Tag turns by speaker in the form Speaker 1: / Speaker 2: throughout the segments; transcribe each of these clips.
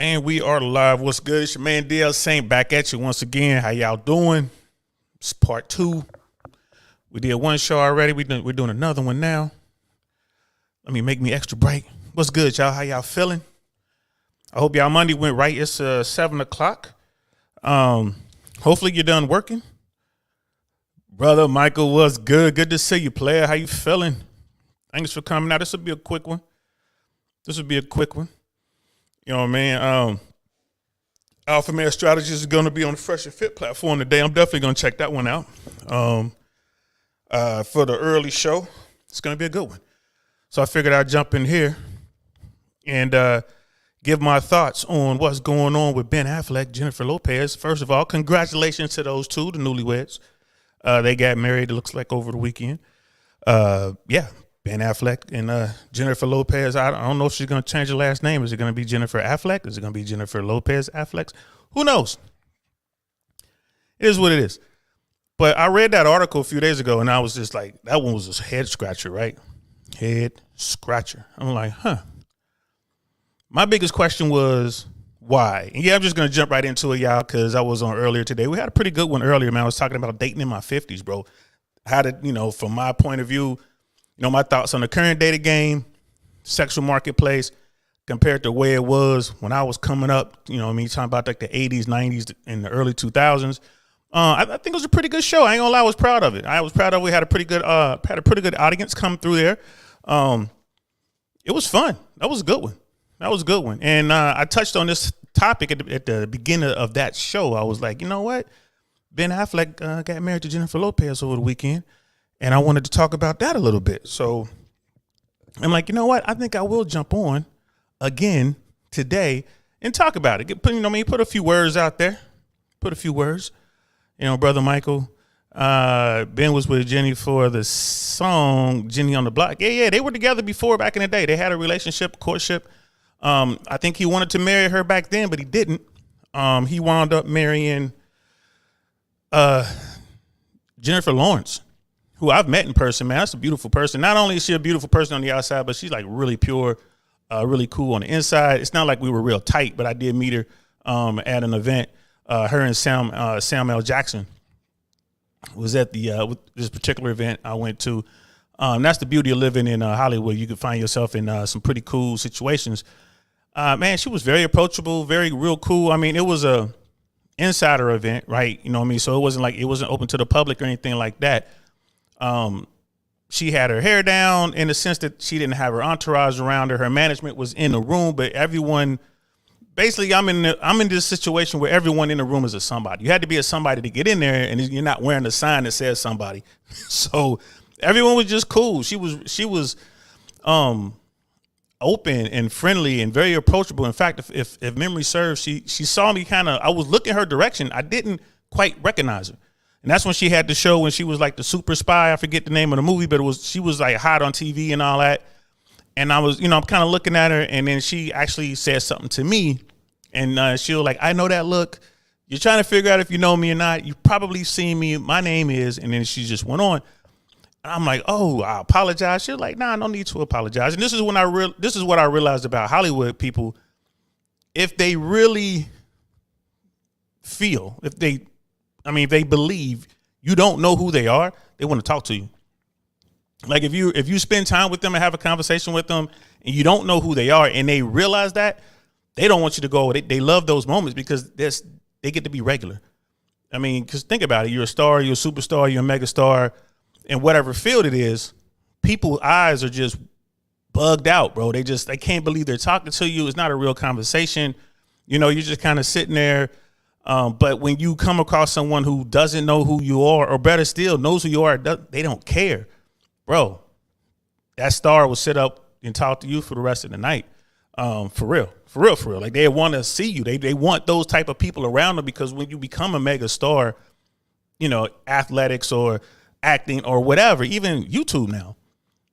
Speaker 1: And we are live. What's good? It's your man DL Saint back at you once again. How y'all doing? It's part 2. We did one show already. We're doing another one now. Let me make me extra bright. What's good, y'all? How y'all feeling? I hope y'all Monday went right. It's 7 o'clock. Hopefully you're done working. Brother Michael, what's good? Good to see you, player. How you feeling? Thanks for coming out. This will be a quick one. You know what I mean? Alpha Male Strategies is going to be on the Fresh and Fit platform today. I'm definitely going to check that one out. For the early show, it's going to be a good one. So I figured I'd jump in here and give my thoughts on what's going on with Ben Affleck, Jennifer Lopez. First of all, congratulations to those two, the newlyweds. They got married, it looks like, over the weekend. Ben Affleck and Jennifer Lopez. I don't know if she's going to change her last name. Is it going to be Jennifer Affleck? Is it going to be Jennifer Lopez Affleck? Who knows? It is what it is. But I read that article a few days ago, and I was just like, that one was a head scratcher, right? Head scratcher. I'm like, My biggest question was, why? And yeah, I'm just going to jump right into it, y'all, because I was on earlier today. We had a pretty good one earlier, man. I was talking about dating in my 50s, bro. How did, from my point of view, my thoughts on the current dating game, sexual marketplace, compared to the way it was when I was coming up, talking about like the 80s, 90s, and the early 2000s. I think it was a pretty good show. I ain't gonna lie, I was proud of it. We had a pretty good audience come through there. It was fun. That was a good one. And I touched on this topic at the beginning of that show. I was like, you know what? Ben Affleck got married to Jennifer Lopez over the weekend. And I wanted to talk about that a little bit. So I'm like, you know what? I think I will jump on again today and talk about it. Put a few words out there. Brother Michael, Ben was with Jenny for the song Jenny on the Block. Yeah. They were together before back in the day. They had a relationship, courtship. I think he wanted to marry her back then, but he didn't. He wound up marrying Jennifer Lawrence, who I've met in person, man. That's a beautiful person. Not only is she a beautiful person on the outside, but she's like really pure, really cool on the inside. It's not like we were real tight, but I did meet her at an event. Her and Sam L. Jackson was at this particular event I went to. That's the beauty of living in Hollywood. You can find yourself in some pretty cool situations. Man, she was very approachable, real cool. I mean, it was a insider event, right? You know what I mean? So it wasn't open to the public or anything like that. She had her hair down in the sense that she didn't have her entourage around her. Her management was in the room, but everyone, basically, I'm in this situation where everyone in the room is a somebody. You had to be a somebody to get in there, and you're not wearing a sign that says somebody. So everyone was just cool. She was open and friendly and very approachable. In fact, if memory serves, she saw me I was looking her direction. I didn't quite recognize her. And that's when she had the show when she was like the super spy. I forget the name of the movie, but she was like hot on TV and all that. And I was, I'm kind of looking at her, and then she actually said something to me, and she was like, "I know that look. You're trying to figure out if you know me or not. You've probably seen me. My name is," and then she just went on. I'm like, "Oh, I apologize." She was like, "Nah, no need to apologize." And this is what I realized about Hollywood people. If they really feel, if they believe you don't know who they are, they want to talk to you. Like if you spend time with them and have a conversation with them and you don't know who they are and they realize that, they don't want you to go. They love those moments because they get to be regular. I mean, because think about it. You're a star, you're a superstar, you're a megastar, in whatever field it is, people's eyes are just bugged out, bro. They can't believe they're talking to you. It's not a real conversation. You're just kind of sitting there. But when you come across someone who doesn't know who you are, or better still, knows who you are, they don't care, bro. That star will sit up and talk to you for the rest of the night. For real. Like they want to see you. They want those type of people around them, because when you become a mega star, athletics or acting or whatever, even YouTube now,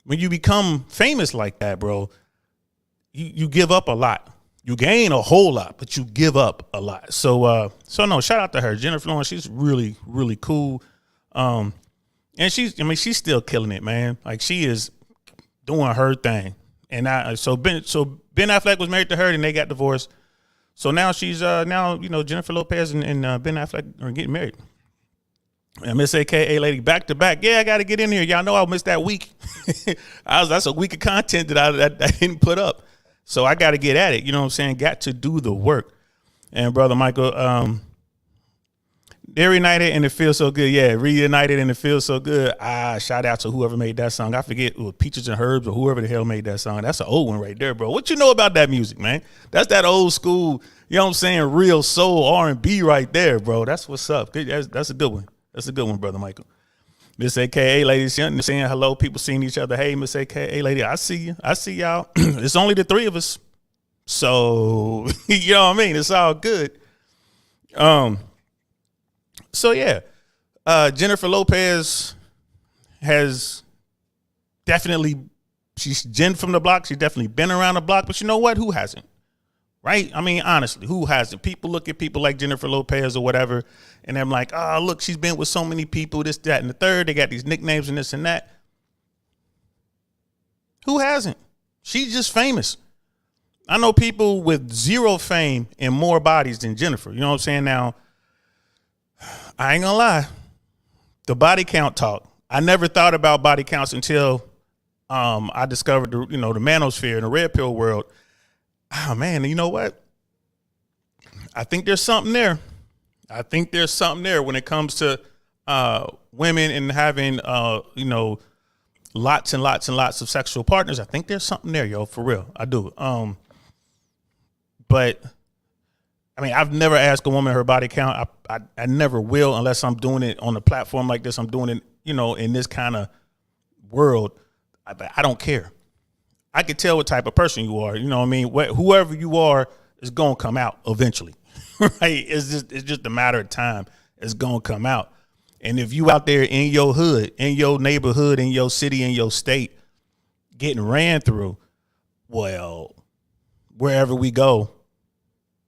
Speaker 1: when you become famous like that, bro, you give up a lot. You gain a whole lot, but you give up a lot. So no, shout out to her, Jennifer Lawrence. She's really, really cool. And she's still killing it, man. Like she is doing her thing. And so Ben Affleck was married to her, and they got divorced. So now she's now Jennifer Lopez and Ben Affleck are getting married. And Miss AKA lady back to back. Yeah, I got to get in here. Y'all know I missed that week. That's a week of content that I didn't put up. So I got to get at it. You know what I'm saying? Got to do the work. And Brother Michael, they're reunited and it feels so good. Yeah, reunited and it feels so good. Shout out to whoever made that song. I forget, it was Peaches and Herbs or whoever the hell made that song. That's an old one right there, bro. What you know about that music, man? That's that old school, you know what I'm saying, real soul R&B right there, bro. That's what's up. That's a good one. That's a good one, Brother Michael. Miss AKA lady saying hello. People seeing each other. Hey, Miss AKA lady, I see you. I see y'all. It's only the three of us. So, you know what I mean? It's all good. So yeah, Jennifer Lopez has definitely, she's Jen from the block. She's definitely been around the block, but you know what? Who hasn't? Right? I mean, honestly, who hasn't? People look at people like Jennifer Lopez or whatever, and they're like, oh, look, she's been with so many people, this, that, and the third. They got these nicknames and this and that. Who hasn't? She's just famous. I know people with zero fame and more bodies than Jennifer. You know what I'm saying? Now, I ain't gonna lie. The body count talk. I never thought about body counts until I discovered the manosphere in the red pill world. Oh man, you know what? I think there's something there. I think there's something there when it comes to women and having lots and lots and lots of sexual partners. I think there's something there, yo, for real. I do. But I mean, I've never asked a woman her body count. I never will unless I'm doing it on a platform like this. I'm doing it, in this kind of world. I don't care. I can tell what type of person you are. You know what I mean? Whoever you are is going to come out eventually, right? It's just a matter of time. It's going to come out. And if you out there in your hood, in your neighborhood, in your city, in your state, getting ran through, well, wherever we go,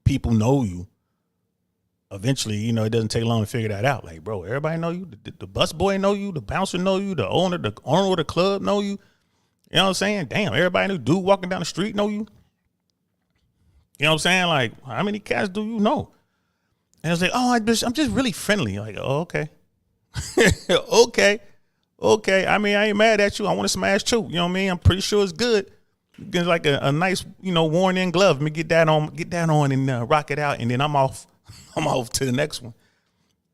Speaker 1: people know you. Eventually, it doesn't take long to figure that out. Like, bro, everybody know you. The bus boy know you. The bouncer know you. The owner of the club know you. You know what I'm saying? Damn, everybody knew. Dude walking down the street know you. You know what I'm saying? Like, how many cats do you know? And it's like, oh, I'm just really friendly. Like, oh, okay. Okay. I mean, I ain't mad at you. I want to smash too. You know what I mean? I'm pretty sure it's good. Get like a nice, worn in glove. Let me get that on and rock it out. And then I'm off to the next one.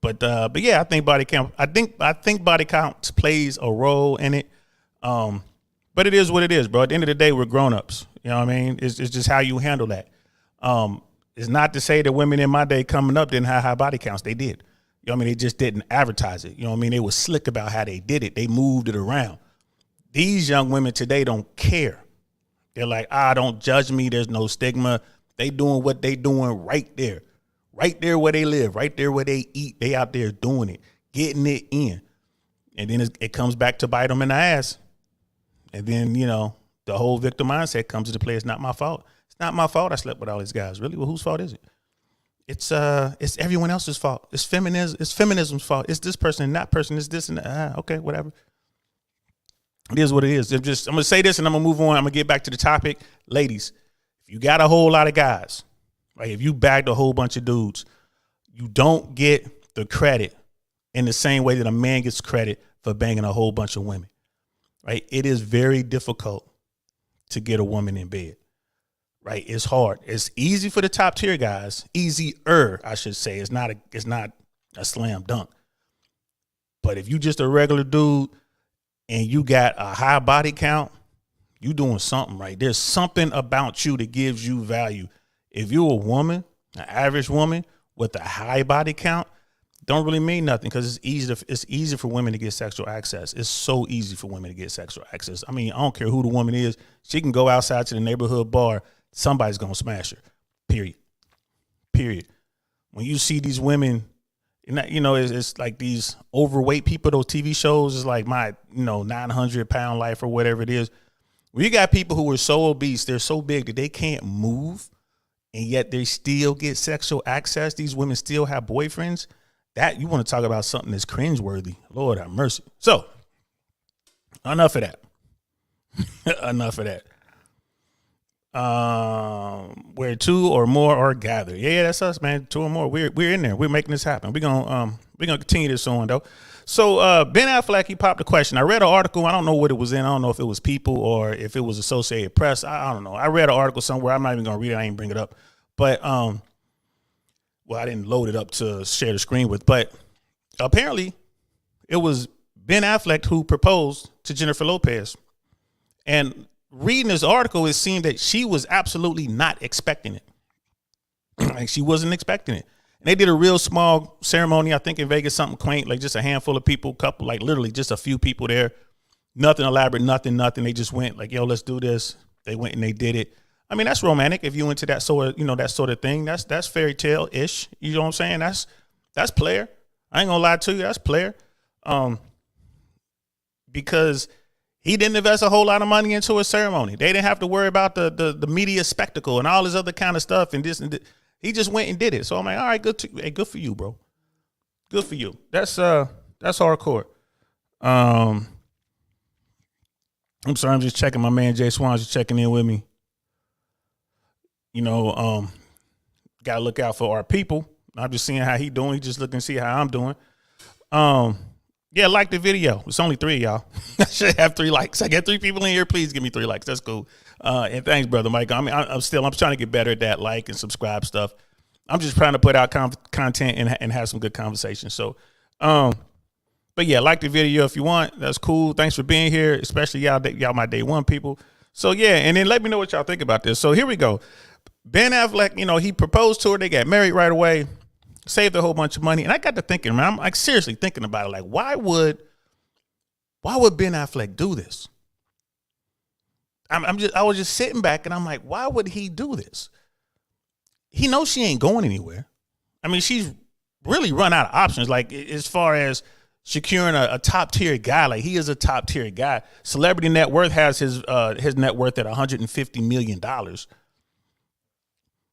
Speaker 1: But yeah, I think body count. I think body count plays a role in it. But it is what it is, bro. At the end of the day, we're grown-ups. You know what I mean? It's just how you handle that. It's not to say that women in my day coming up didn't have high body counts. They did. You know what I mean? They just didn't advertise it. You know what I mean? They were slick about how they did it. They moved it around. These young women today don't care. They're like, don't judge me. There's no stigma. They doing what they doing right there where they live, right there where they eat. They out there doing it, getting it in. And then it comes back to bite them in the ass. And then, the whole victim mindset comes into play. It's not my fault. It's not my fault I slept with all these guys. Really? Well, whose fault is it? It's everyone else's fault. It's feminism's fault. It's this person and that person. It's this and that. Okay, whatever. It is what it is. I'm going to say this and I'm going to move on. I'm going to get back to the topic. Ladies, if you got a whole lot of guys, right? If you bagged a whole bunch of dudes, you don't get the credit in the same way that a man gets credit for banging a whole bunch of women. Right? It is very difficult to get a woman in bed. Right? It's hard. It's easy for the top tier guys. Easier, I should say. It's not a slam dunk. But if you just a regular dude and you got a high body count, you doing something right. There's something about you that gives you value. If you're a woman, an average woman with a high body count, don't really mean nothing because it's easy for women to get sexual access. It's so easy for women to get sexual access. I mean, I don't care who the woman is. She can go outside to the neighborhood bar. Somebody's going to smash her, period. When you see these women, it's like these overweight people, those TV shows is like my, 900-pound life or whatever it is. We got people who are so obese, they're so big that they can't move, and yet they still get sexual access. These women still have boyfriends. That, you want to talk about something that's cringeworthy. Lord have mercy. So, enough of that. Where two or more are gathered. Yeah, that's us, man. Two or more. We're in there. We're making this happen. We're gonna continue this on though. So Ben Affleck, he popped a question. I read an article. I don't know what it was in. I don't know if it was People or if it was Associated Press. I don't know. I read an article somewhere. I'm not even gonna read it. I ain't bring it up. But well, I didn't load it up to share the screen with. But apparently, it was Ben Affleck who proposed to Jennifer Lopez. And reading this article, it seemed that she was absolutely not expecting it. Like she wasn't expecting it. And they did a real small ceremony, I think in Vegas, something quaint, like just a handful of people, couple, like literally just a few people there. Nothing elaborate, nothing. They just went like, yo, let's do this. They went and they did it. I mean, that's romantic if you into that sort of, that sort of thing. That's fairy tale-ish. You know what I'm saying? That's player. I ain't gonna lie to you, that's player. Because he didn't invest a whole lot of money into a ceremony. They didn't have to worry about the media spectacle and all this other kind of stuff. And this and that. He just went and did it. So I'm like, all right, good for you, bro. Good for you. That's hardcore. I'm sorry, I'm just checking. My man Jay Swan's just checking in with me. Gotta look out for our people. I'm just seeing how he doing. He just looking to see how I'm doing. Yeah, like the video. It's only 3 of y'all. I should have 3 likes. I got 3 people in here. Please give me 3 likes. That's cool. And thanks, brother Mike. I mean, I'm trying to get better at that like and subscribe stuff. I'm just trying to put out content and have some good conversations. So, but yeah, like the video if you want. That's cool. Thanks for being here, especially y'all my day one people. So yeah, and then let me know what y'all think about this. So here we go. Ben Affleck, he proposed to her. They got married right away. Saved a whole bunch of money. And I got to thinking, man, I'm like seriously thinking about it. Like, why would Ben Affleck do this? I was just sitting back and I'm like, why would he do this? He knows she ain't going anywhere. I mean, she's really run out of options. Like as far as securing a top tier guy, like he is a top tier guy. Celebrity net worth has his net worth at $150 million.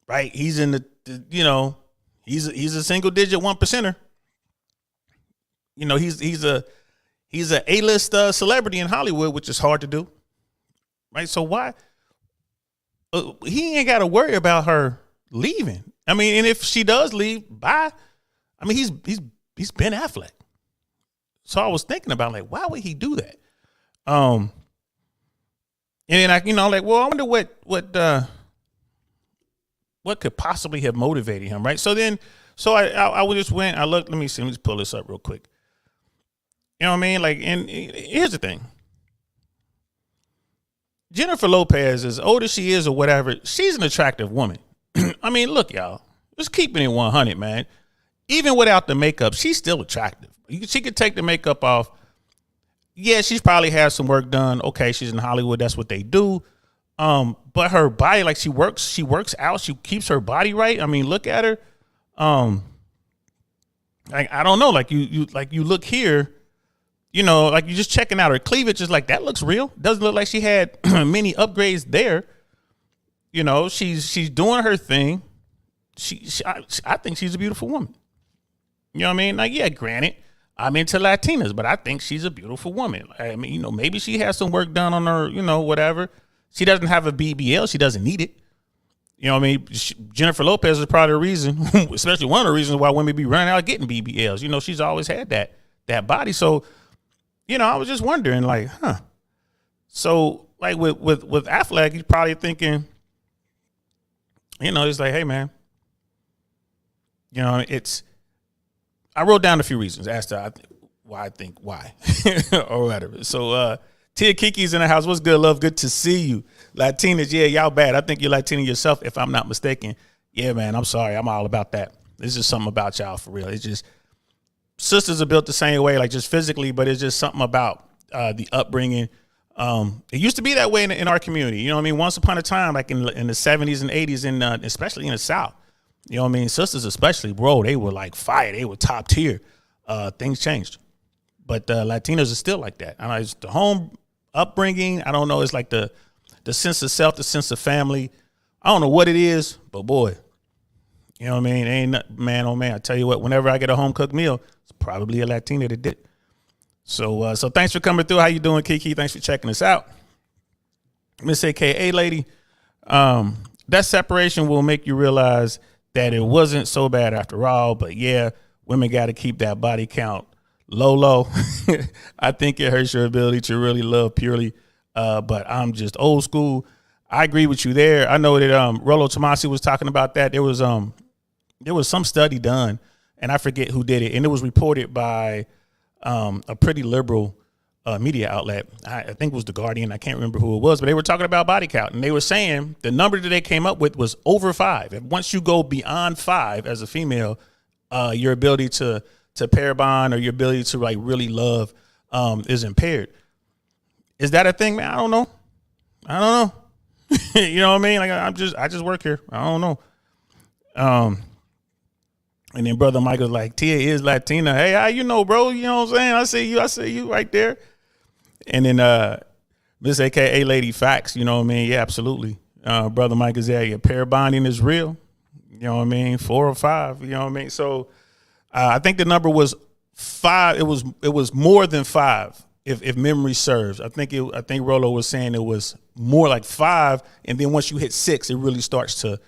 Speaker 1: Right. He's in He's a single digit 1%er. He's a A-list celebrity in Hollywood, which is hard to do. Right. So why he ain't got to worry about her leaving. I mean, and if she does leave, bye. I mean, he's Ben Affleck. So I was thinking about like, why would he do that? And then I wonder what could possibly have motivated him, right? So I just went, I looked, let me just pull this up real quick. You know what I mean? Like, and here's the thing. Jennifer Lopez, as old as she is or whatever, she's an attractive woman. I mean, look, y'all, just keeping it 100, man. Even without the makeup, she's still attractive. She could take the makeup off. Yeah, she's probably had some work done. Okay, she's in Hollywood. That's what they do. But her body, like she works out. She keeps her body right. I mean, look at her. Like, I don't know. Like you look here, like you're just checking out her cleavage. Is like, that looks real. Doesn't look like she had many upgrades there. She's doing her thing. I think she's a beautiful woman. You know what I mean? Like, yeah, granted, I'm into Latinas, but I think she's a beautiful woman. I mean, maybe she has some work done on her, whatever. She doesn't have a BBL. She doesn't need it. You know what I mean? Jennifer Lopez is probably the reason, especially one of the reasons why women be running out getting BBLs. She's always had that body. So, I was just wondering, like, huh. So, like with Affleck, he's probably thinking, he's like, hey, man, I wrote down a few reasons as to why or whatever. So, Tia Kiki's in the house. What's good, love? Good to see you. Latinas, yeah, y'all bad. I think you're Latina yourself, if I'm not mistaken. Yeah, man, I'm sorry. I'm all about that. It's just something about y'all for real. It's just sisters are built the same way, like just physically, but it's just something about the upbringing. It used to be that way in our community. You know what I mean? Once upon a time, like in the 70s and 80s, especially in the South, you know what I mean? Sisters especially, bro, they were like fire. They were top tier. Things changed. But Latinos are still like that. I know it's the home upbringing. I don't know. It's like the sense of self, the sense of family. I don't know what it is, but boy, you know what I mean? Ain't man, oh man. I tell you what, whenever I get a home cooked meal, it's probably a Latina that did. So thanks for coming through. How you doing, Kiki? Thanks for checking us out. Miss AKA lady. that separation will make you realize that it wasn't so bad after all. But yeah, women got to keep that body count low. I think it hurts your ability to really love purely. But I'm just old school. I agree with you there. I know that Rollo Tomasi was talking about that. There was some study done, and I forget who did it, and it was reported by a pretty liberal media outlet. I think it was The Guardian. I can't remember who it was, but they were talking about body count, and they were saying the number that they came up with was over 5. And once you go beyond 5 as a female, your ability to pair bond or your ability to like really love is impaired. Is that a thing, man? I don't know. You know what I mean? Like I just work here. I don't know. And then Brother Michael's like, Tia is Latina. Hey, how you know, bro? You know what I'm saying? I see you right there. And then Miss AKA Lady Facts, you know what I mean? Yeah, absolutely. Brother Michael's there. Yeah, pair bonding is real. You know what I mean? 4 or 5. You know what I mean? So I think the number was 5. It was more than 5. If memory serves, I think Rollo was saying it was more like 5, and then once you hit 6, it really starts to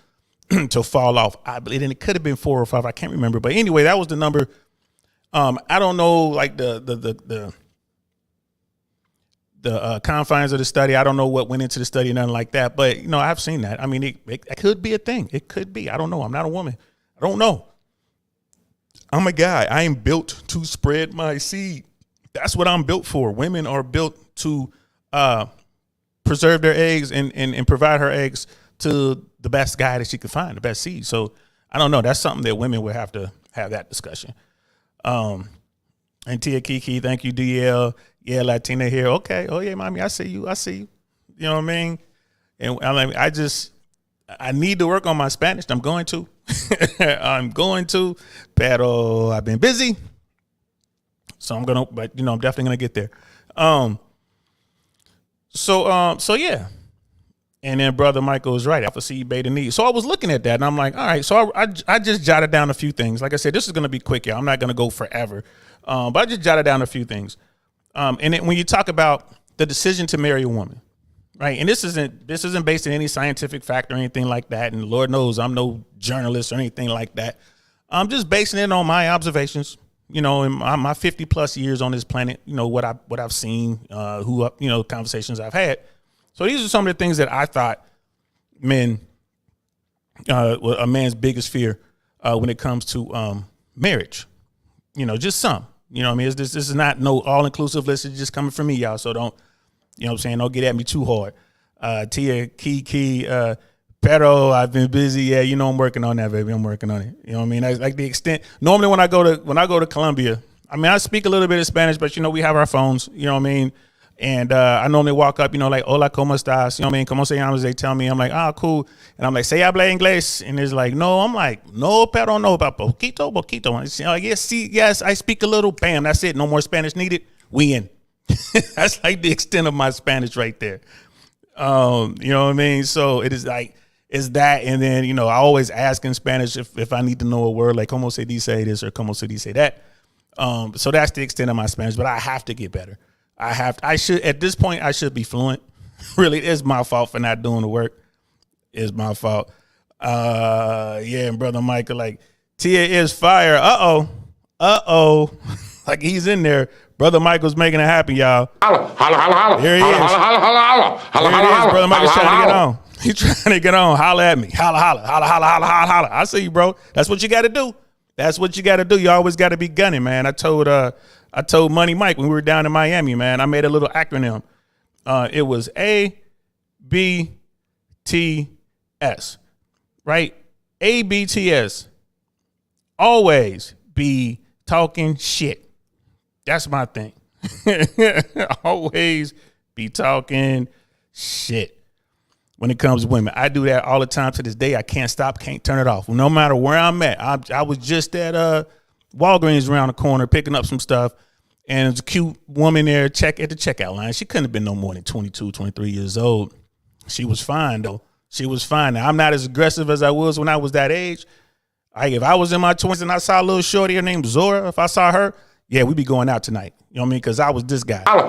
Speaker 1: to fall off. I believe, and it could have been 4 or 5. I can't remember, but anyway, that was the number. I don't know, like the confines of the study. I don't know what went into the study, nothing like that. But you know, I've seen that. I mean, it could be a thing. It could be. I don't know. I'm not a woman. I don't know. I'm a guy. I am built to spread my seed. That's what I'm built for. Women are built to preserve their eggs and provide her eggs to the best guy that she could find, the best seed. So I don't know. That's something that women would have to have that discussion. And Tia Kiki, thank you, DL. Yeah, Latina here. Okay. Oh yeah, mommy, I see you. You know what I mean? And I need to work on my Spanish. I'm going to. Pero I've been busy. So I'm definitely gonna get there. So yeah. And then Brother Michael was right. Alpha seed, beta need. So I was looking at that and I'm like, all right. So I just jotted down a few things. Like I said, this is gonna be quick, y'all. I'm not gonna go forever. But I just jotted down a few things. And then when you talk about the decision to marry a woman, right? And this isn't based on any scientific fact or anything like that. And Lord knows I'm no journalist or anything like that. I'm just basing it on my observations. You know, in my 50 plus years on this planet, you know, what I've seen, conversations I've had. So these are some of the things that I thought a man's biggest fear when it comes to marriage. You know, just some. You know what I mean? This is not no all-inclusive list. It's just coming from me, y'all. So don't, you know what I'm saying? Don't get at me too hard. Tia, Kiki, Pero, I've been busy. Yeah, you know I'm working on that, baby. I'm working on it. You know what I mean? That's like the extent. Normally when I go to Colombia, I mean, I speak a little bit of Spanish, but you know, we have our phones. You know what I mean? And I normally walk up, you know, like, hola, ¿cómo estás? You know what I mean? ¿Cómo se llamas? They tell me. I'm like, cool. And I'm like, ¿se habla inglés? And it's like, no. I'm like, no, pero no, about poquito. And it's like, yes, I speak a little. Bam, that's it. No more Spanish needed. We in. That's like the extent of my Spanish right there. You know what I mean? So it is like, it's that. And then, you know, I always ask in Spanish if I need to know a word, like, ¿cómo se dice this? Or ¿cómo se dice that? So that's the extent of my Spanish, but I have to get better. I should, at this point, I should be fluent. Really, it's my fault for not doing the work. It's my fault. Yeah, and Brother Michael, like, Tia is fire. Uh-oh. Like, he's in there. Brother Michael's making it happen, y'all. Holla. Here he is. Holla. Brother Michael's trying to get on. He's trying to get on. Holla at me. Holla. I see you, bro. That's what you got to do. You always got to be gunning, man. I told Money Mike when we were down in Miami, man, I made a little acronym. It was ABTS, right? ABTS. Always be talking shit. That's my thing. Always be talking shit when it comes to women. I do that all the time to this day. I can't stop, can't turn it off. No matter where I'm at. I was just at Walgreens around the corner picking up some stuff. And there's a cute woman there at the checkout line. She couldn't have been no more than 22, 23 years old. She was fine, though. Now, I'm not as aggressive as I was when I was that age. If I was in my 20s and I saw a little shorty named Zora, if I saw her, yeah, we'd be going out tonight. You know what I mean? Because I was this guy. Holla.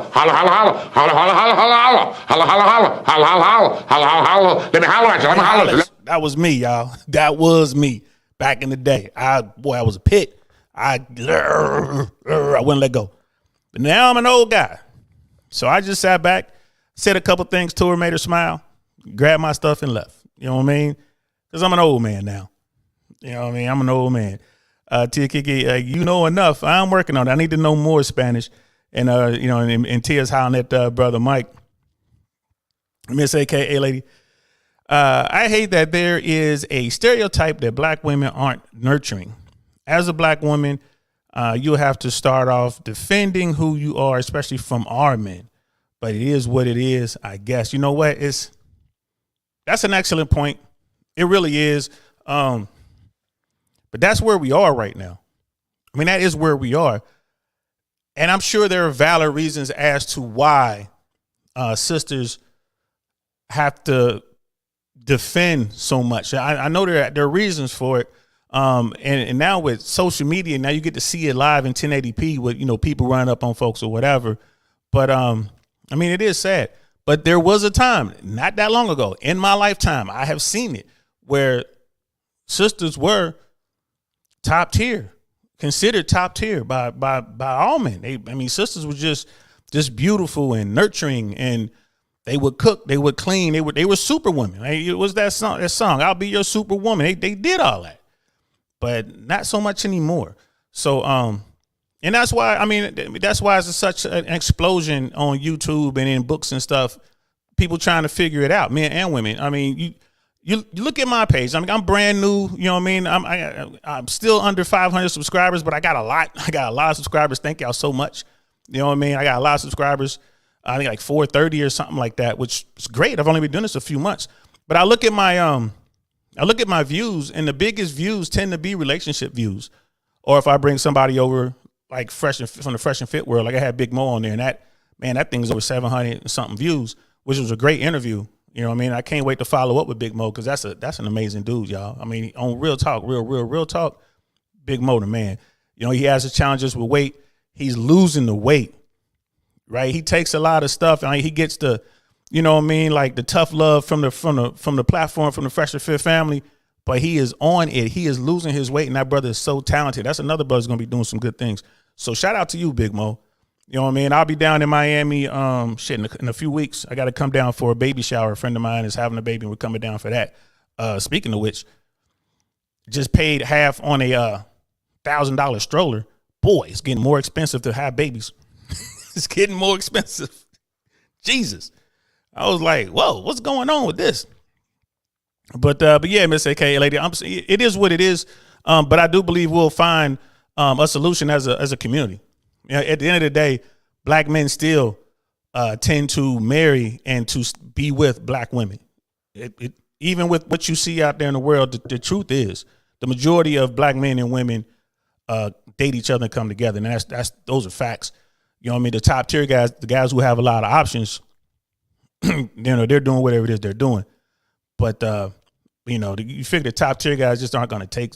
Speaker 1: Let me holler at you. That was me, y'all. That was me back in the day. I was a pit. I wouldn't let go. But now I'm an old guy. So I just sat back, said a couple things to her, made her smile, grabbed my stuff and left. You know what I mean? Because I'm an old man now. You know what I mean? I'm an old man. Tia Kiki, you know enough. I'm working on it. I need to know more Spanish. And, and Tia's hollering at brother Mike. Miss AKA lady. I hate that there is a stereotype that black women aren't nurturing. As a black woman, you'll have to start off defending who you are, especially from our men. But it is what it is, I guess. You know what? That's an excellent point. It really is. But that's where we are right now. I mean, that is where we are. And I'm sure there are valid reasons as to why sisters have to defend so much. I know there are reasons for it. And now with social media, now you get to see it live in 1080p with, people running up on folks or whatever. But I mean, it is sad. But there was a time not that long ago in my lifetime, I have seen it where sisters were top tier, considered top tier by all men. Sisters were just beautiful and nurturing, and they would cook, they would clean, they were superwomen. It was that song, I'll Be Your Superwoman. They did all that, but not so much anymore. So, and that's why, it's such an explosion on YouTube and in books and stuff. People trying to figure it out, men and women. I mean, you look at my page. I mean, I'm brand new. You know what I mean? I'm still under 500 subscribers, but I got a lot. I got a lot of subscribers. Thank y'all so much. You know what I mean? I got a lot of subscribers. I think like 430 or something like that, which is great. I've only been doing this a few months, but I look at my views, and the biggest views tend to be relationship views. Or if I bring somebody over like from the Fresh and Fit world, like I had Big Mo on there, and that thing's over 700 and something views, which was a great interview. You know what I mean? I can't wait to follow up with Big Mo, because that's an amazing dude, y'all. I mean, on real talk, real talk, Big Mo the man. He has his challenges with weight. He's losing the weight, right? He takes a lot of stuff, and he gets the, you know what I mean, like the tough love from the platform, from the Fresh and Fit family. But he is on it. He is losing his weight, and that brother is so talented. That's another brother's going to be doing some good things. So shout out to you, Big Mo. You know what I mean? I'll be down in Miami in a few weeks. I got to come down for a baby shower. A friend of mine is having a baby, and we're coming down for that. Speaking of which, just paid half on a $1,000 stroller. Boy, it's getting more expensive to have babies. It's getting more expensive. Jesus. I was like, whoa, what's going on with this? But yeah, Miss AKA lady, it is what it is. But I do believe we'll find a solution as a community. At the end of the day, black men still tend to marry and to be with black women. Even with what you see out there in the world, the truth is the majority of black men and women date each other and come together. And those are facts. You know what I mean? The top tier guys, the guys who have a lot of options, they're doing whatever it is they're doing. But, you figure the top tier guys just aren't going to take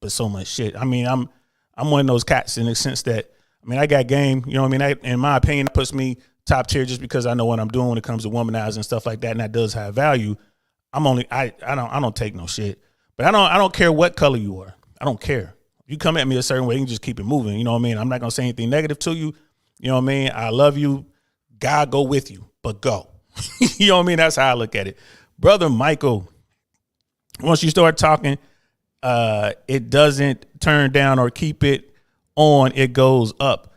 Speaker 1: but so much shit. I mean, I'm one of those cats in the sense that, I got game. You know what I mean? In my opinion, it puts me top tier just because I know what I'm doing when it comes to womanizing and stuff like that. And that does have value. I don't take no shit. But I don't care what color you are. I don't care. You come at me a certain way, you can just keep it moving. You know what I mean? I'm not going to say anything negative to you. You know what I mean? I love you. God go with you, but go. You know what I mean? That's how I look at it. Brother Michael, once you start talking, it doesn't turn down or keep it on, it goes up.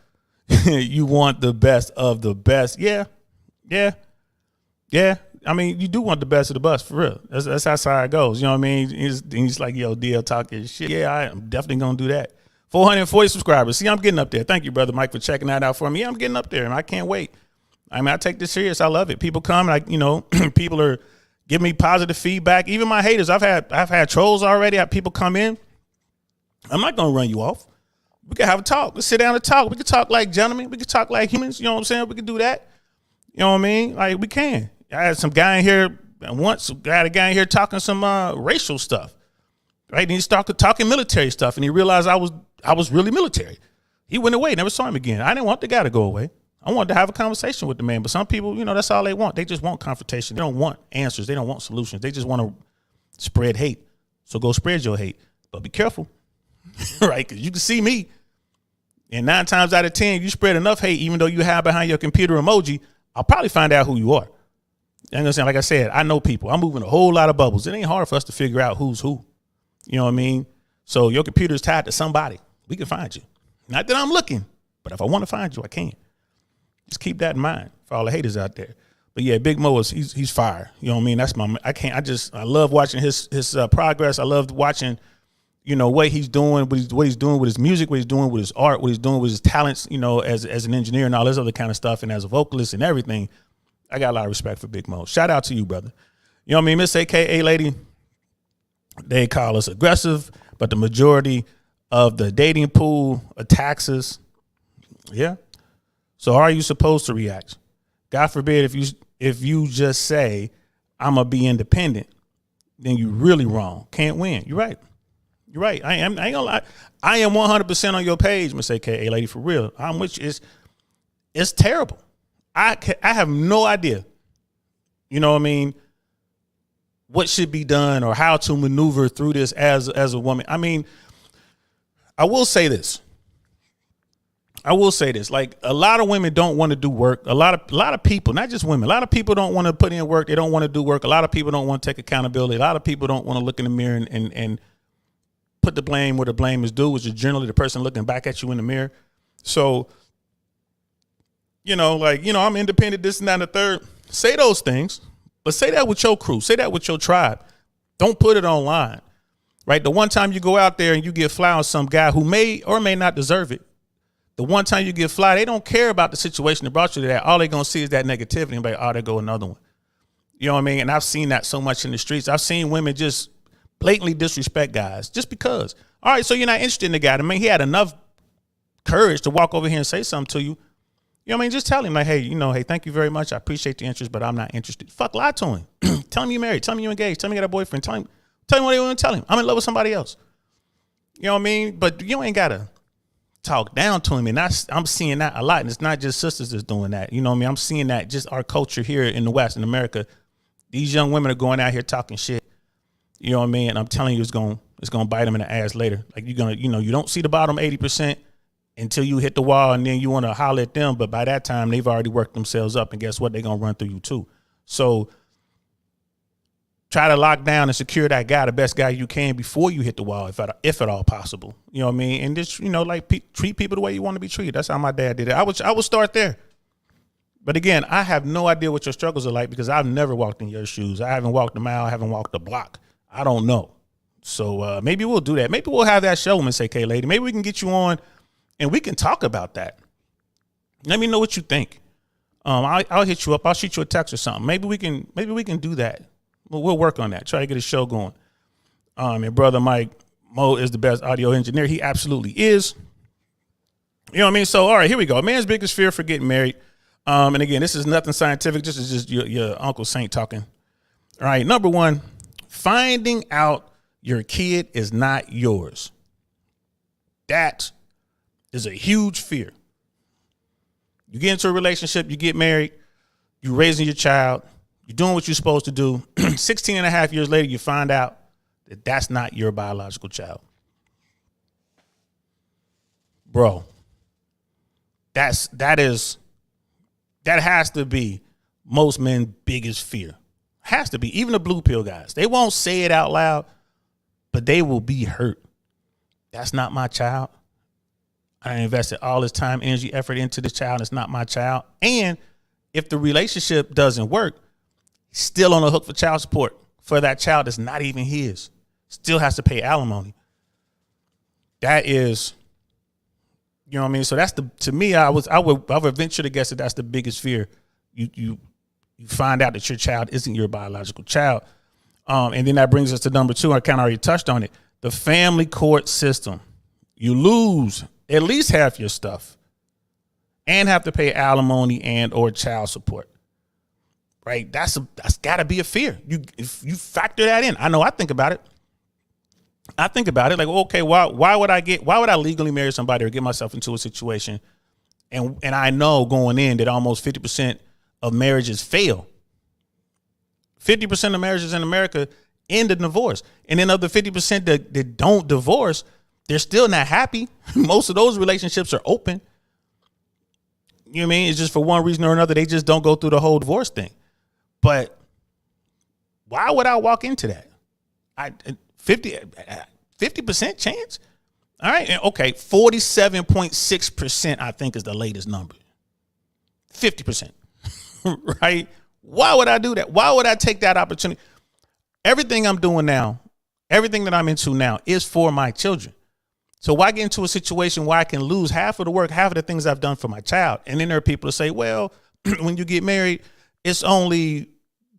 Speaker 1: You want the best of the best. Yeah. I mean, you do want the best of the best, for real. That's how it goes. You know what I mean? He's like, yo, DL talking shit. Yeah, I am definitely going to do that. 440 subscribers. See, I'm getting up there. Thank you, Brother Mike, for checking that out for me. Yeah, I'm getting up there, and I can't wait. I take this serious. I love it. People come, people are giving me positive feedback. Even my haters. I've had trolls already. I have people come in. I'm not going to run you off. We can have a talk. Let's sit down and talk. We can talk like gentlemen. We can talk like humans. You know what I'm saying? We can do that. You know what I mean? Like, we can. I had some guy in here once. I had a guy in here talking some racial stuff. Right? And he started talking military stuff, and he realized I was really military. He went away. Never saw him again. I didn't want the guy to go away. I wanted to have a conversation with the man. But some people, that's all they want. They just want confrontation. They don't want answers. They don't want solutions. They just want to spread hate. So go spread your hate, but be careful, right? Because you can see me, and 9 times out of 10, you spread enough hate, even though you have behind your computer emoji, I'll probably find out who you are. You know what I'm saying? Like I said, I know people. I'm moving a whole lot of bubbles. It ain't hard for us to figure out who's who. You know what I mean? So your computer's tied to somebody. We can find you. Not that I'm looking, but if I want to find you, I can. Just keep that in mind for all the haters out there. But yeah, Big Mo he's fire. You know what I mean? That's I love watching his progress. I love watching, what he's doing, what he's doing with his music, what he's doing with his art, what he's doing with his talents, as an engineer and all this other kind of stuff, and as a vocalist and everything. I got a lot of respect for Big Mo. Shout out to you, brother. You know what I mean? Miss AKA lady, they call us aggressive, but the majority of the dating pool attacks us. Yeah. So how are you supposed to react? God forbid if you just say, I'm going to be independent, then you're really wrong. Can't win. You're right. You're right. I ain't going to lie. I am 100% on your page, Miss AKA lady, for real. It's terrible. I have no idea, you know what I mean, what should be done or how to maneuver through this as a woman. I mean, I will say this. Like, a lot of women don't want to do work. A lot of people, not just women, a lot of people don't want to put in work. They don't want to do work. A lot of people don't want to take accountability. A lot of people don't want to look in the mirror and put the blame where the blame is due, which is generally the person looking back at you in the mirror. So, I'm independent, this and that and the third. Say those things, but say that with your crew. Say that with your tribe. Don't put it online, right? The one time you go out there and you get fly on some guy who may or may not deserve it, the one time you get fly, they don't care about the situation that brought you to that. All they're going to see is that negativity and be like, oh, there go another one. You know what I mean? And I've seen that so much in the streets. I've seen women just blatantly disrespect guys just because. All right, so you're not interested in the guy. I mean, he had enough courage to walk over here and say something to you. You know what I mean? Just tell him, like, hey, hey, thank you very much. I appreciate the interest, but I'm not interested. Fuck, lie to him. Tell him you're married. Tell him you're engaged. Tell him you got a boyfriend. Tell him what you want to tell him. I'm in love with somebody else. You know what I mean? But you ain't got to talk down to him. And I'm seeing that a lot. And it's not just sisters that's doing that. You know what I mean? I'm seeing that just our culture here in the West, in America. These young women are going out here talking shit. You know what I mean? And I'm telling you, it's going to bite them in the ass later. Like, you're going to, you don't see the bottom 80%. Until you hit the wall and then you want to holler at them. But by that time, they've already worked themselves up. And guess what? They're going to run through you too. So try to lock down and secure that guy, the best guy you can, before you hit the wall, if at all possible. You know what I mean? And just, treat people the way you want to be treated. That's how my dad did it. I would start there. But again, I have no idea what your struggles are like because I've never walked in your shoes. I haven't walked a mile. I haven't walked a block. I don't know. So maybe we'll do that. Maybe we'll have that show, Miss AK Lady. Maybe we can get you on and we can talk about that. Let me know what you think. I'll hit you up. I'll shoot you a text or something. Maybe we can do that. We'll work on that. Try to get a show going. And brother Mike Mo is the best audio engineer. He absolutely is. You know what I mean? So all right, here we go. Man's biggest fear for getting married. And again, this is nothing scientific. This is just your Uncle Saint talking. All right, number 1, finding out your kid is not yours. That is a huge fear. You get into a relationship, you get married, you're raising your child, you're doing what you're supposed to do. 16 and a half years later, you find out that that's not your biological child. Bro, that has to be most men's biggest fear. Has to be. Even the blue pill guys. They won't say it out loud, but they will be hurt. That's not my child. I invested all this time, energy, effort into this child. It's not my child. And if the relationship doesn't work, still on the hook for child support for that child that's not even his. Still has to pay alimony. That is, you know what I mean? So that's to me, I would venture to guess that that's the biggest fear. You find out that your child isn't your biological child. And then that brings us to number 2. I kind of already touched on it. The family court system. You lose at least half your stuff and have to pay alimony and or child support. Right? That's got to be a fear. If you factor that in. I know I think about it. Like, okay, why would I legally marry somebody or get myself into a situation and I know going in that almost 50% of marriages fail. 50% of marriages in America end the divorce. And then of the 50% that don't divorce, they're still not happy. Most of those relationships are open. You know what I mean? It's just for one reason or another, they just don't go through the whole divorce thing. But why would I walk into that? 50% chance? All right. Okay. 47.6%, I think, is the latest number. 50%. Right? Why would I do that? Why would I take that opportunity? Everything I'm doing now, everything that I'm into now is for my children. So why get into a situation where I can lose half of the work, half of the things I've done for my child? And then there are people who say, well, when you get married, it's only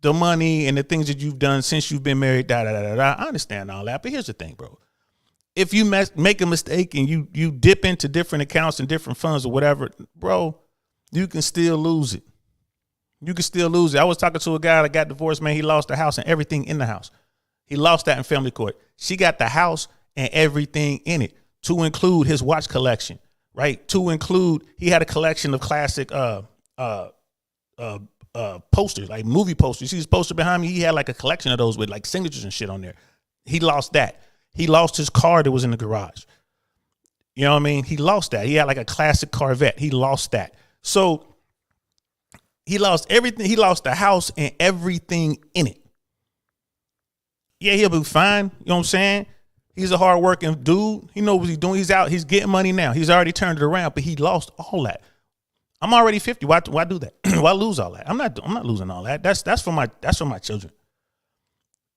Speaker 1: the money and the things that you've done since you've been married, da, da, da, da, da. I understand all that. But here's the thing, bro. If you make a mistake and you dip into different accounts and different funds or whatever, bro, you can still lose it. You can still lose it. I was talking to a guy that got divorced, man. He lost the house and everything in the house. He lost that in family court. She got the house and everything in it, to include his watch collection, right? To include, he had a collection of classic posters, like movie posters. See his poster behind me? He had like a collection of those with like signatures and shit on there. He lost that. He lost his car that was in the garage. You know what I mean? He lost that. He had like a classic Corvette. He lost that. So he lost everything. He lost the house and everything in it. Yeah, he'll be fine. You know what I'm saying? He's a hardworking dude. He knows what he's doing. He's out. He's getting money now. He's already turned it around, but he lost all that. I'm already 50. Why do that? Why lose all that? I'm not losing all that. That's for my children.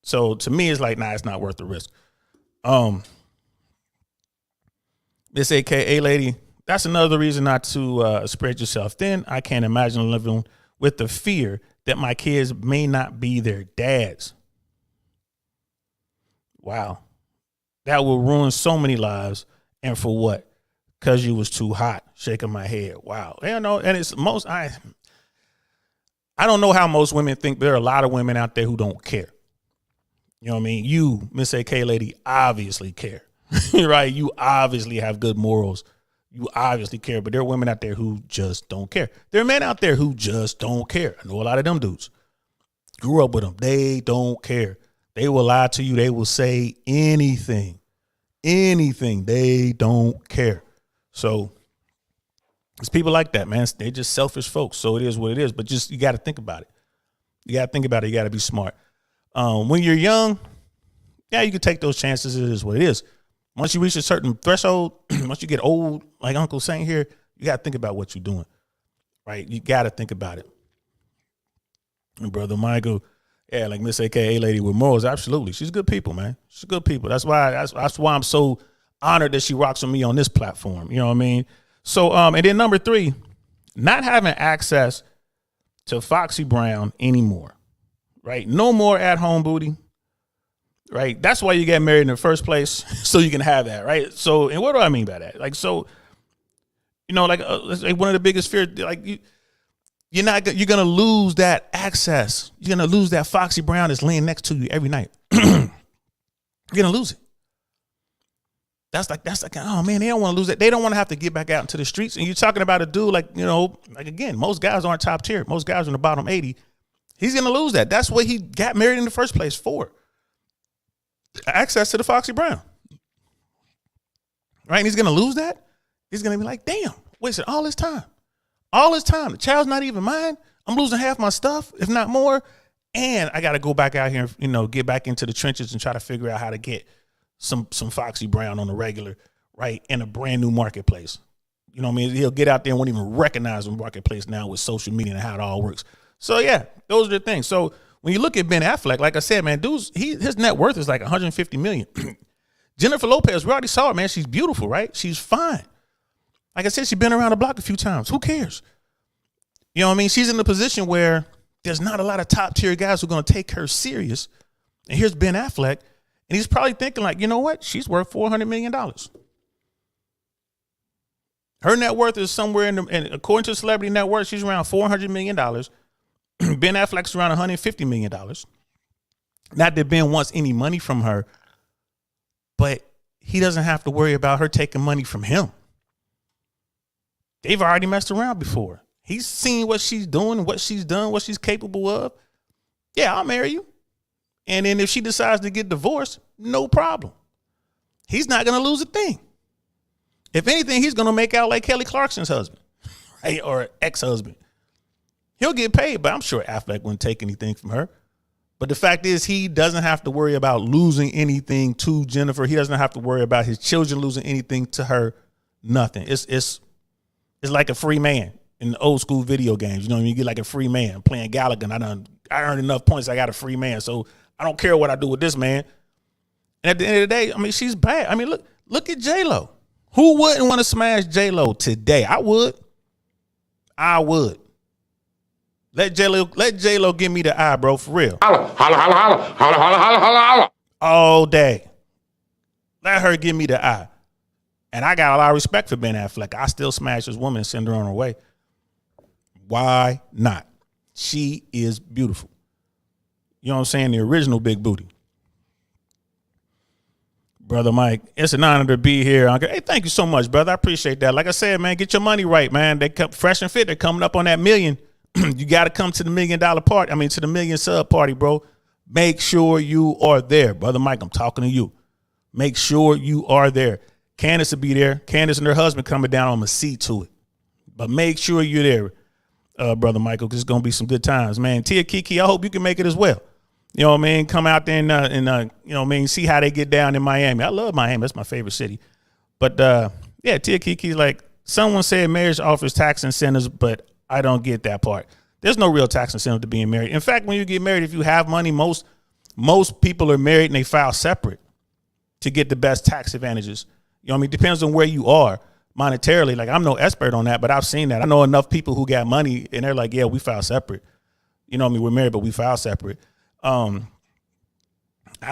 Speaker 1: So to me, it's like, nah, it's not worth the risk. Miss AKA lady, that's another reason not to spread yourself thin. I can't imagine living with the fear that my kids may not be their dads. Wow. That will ruin so many lives. And for what? Because you was too hot. Shaking my head. Wow. You know, and it's most, I don't know how most women think. There are a lot of women out there who don't care. You know what I mean? You, Miss AK lady, obviously care. Right? You obviously have good morals. You obviously care. But there are women out there who just don't care. There are men out there who just don't care. I know a lot of them dudes. Grew up with them. They don't care. They will lie to you. They will say anything. Anything. They don't care. So it's people like that, man. They're just selfish folks. So it is what it is. But just, you got to think about it. You got to think about it. You got to be smart. When you're young, yeah, you can take those chances. It is what it is. Once you reach a certain threshold, once you get old, like Uncle saying here, you got to think about what you're doing, right? You got to think about it. And Brother Michael, yeah, like Miss AKA lady with morals, absolutely. She's good people, man. She's good people. That's why I'm so honored that she rocks with me on this platform. You know what I mean? So, and then number 3, not having access to Foxy Brown anymore, right? No more at home booty, right? That's why you get married in the first place, so you can have that, right? So, and what do I mean by that? Like, so, you know, like one of the biggest fears, like you're going to lose that access. You're going to lose that Foxy Brown that's laying next to you every night. You're going to lose it. That's like, oh man, they don't want to lose it. They don't want to have to get back out into the streets. And you're talking about a dude like, you know, like again, most guys aren't top tier. Most guys are in the bottom 80. He's going to lose that. That's what he got married in the first place for. Access to the Foxy Brown. Right? And he's going to lose that. He's going to be like, damn, wasted all this time. All this time. The child's not even mine. I'm losing half my stuff, if not more. And I got to go back out here, you know, get back into the trenches and try to figure out how to get some Foxy Brown on the regular, right, in a brand new marketplace. You know what I mean? He'll get out there and won't even recognize the marketplace now with social media and how it all works. So, yeah, those are the things. So when you look at Ben Affleck, like I said, man, his net worth is like $150 million. Jennifer Lopez, we already saw her, man. She's beautiful, right? She's fine. Like I said, she's been around the block a few times. Who cares? You know what I mean? She's in a position where there's not a lot of top tier guys who are going to take her serious. And here's Ben Affleck. And he's probably thinking like, you know what? She's worth $400 million. Her net worth is somewhere and according to Celebrity Net Worth, she's around $400 million. Ben Affleck's around $150 million. Not that Ben wants any money from her, but he doesn't have to worry about her taking money from him. They've already messed around before. He's seen what she's doing, what she's done, what she's capable of. Yeah, I'll marry you. And then if she decides to get divorced, no problem. He's not going to lose a thing. If anything, he's going to make out like Kelly Clarkson's husband, right? Or ex-husband. He'll get paid, but I'm sure Affleck wouldn't take anything from her. But the fact is, he doesn't have to worry about losing anything to Jennifer. He doesn't have to worry about his children losing anything to her. Nothing. It's like a free man in the old school video games. You know what I mean? You get like a free man playing Galaga. I earned enough points. I got a free man. So I don't care what I do with this man. And at the end of the day, I mean, she's bad. I mean, look at J-Lo. Who wouldn't want to smash J-Lo today? I would. Let J-Lo give me the eye, bro, for real. Holla, holla, holla, holla, holla, holla, holla, holla, holla. All day. Let her give me the eye. And I got a lot of respect for Ben Affleck. I still smash this woman and send her on her way. Why not? She is beautiful. You know what I'm saying? The original big booty. Brother Mike, it's an honor to be here. Hey, thank you so much, brother. I appreciate that. Like I said, man, get your money right, man. They come fresh and fit. They're coming up on that million. You got to come to the $1 million party. I mean, to the million sub party, bro. Make sure you are there. Brother Mike, I'm talking to you. Make sure you are there. Candace will be there. Candace and her husband coming down. I'm going to see to it. But make sure you're there, Brother Michael, because it's going to be some good times, man. Tia Kiki, I hope you can make it as well. You know what I mean? Come out there and you know what I mean? See how they get down in Miami. I love Miami. That's my favorite city. But, yeah, Tia Kiki's like, someone said marriage offers tax incentives, but I don't get that part. There's no real tax incentive to being married. In fact, when you get married, if you have money, most people are married and they file separate to get the best tax advantages. You know what I mean? Depends on where you are monetarily. Like, I'm no expert on that, but I've seen that. I know enough people who got money and they're like, yeah, we file separate. You know what I mean? We're married, but we file separate. I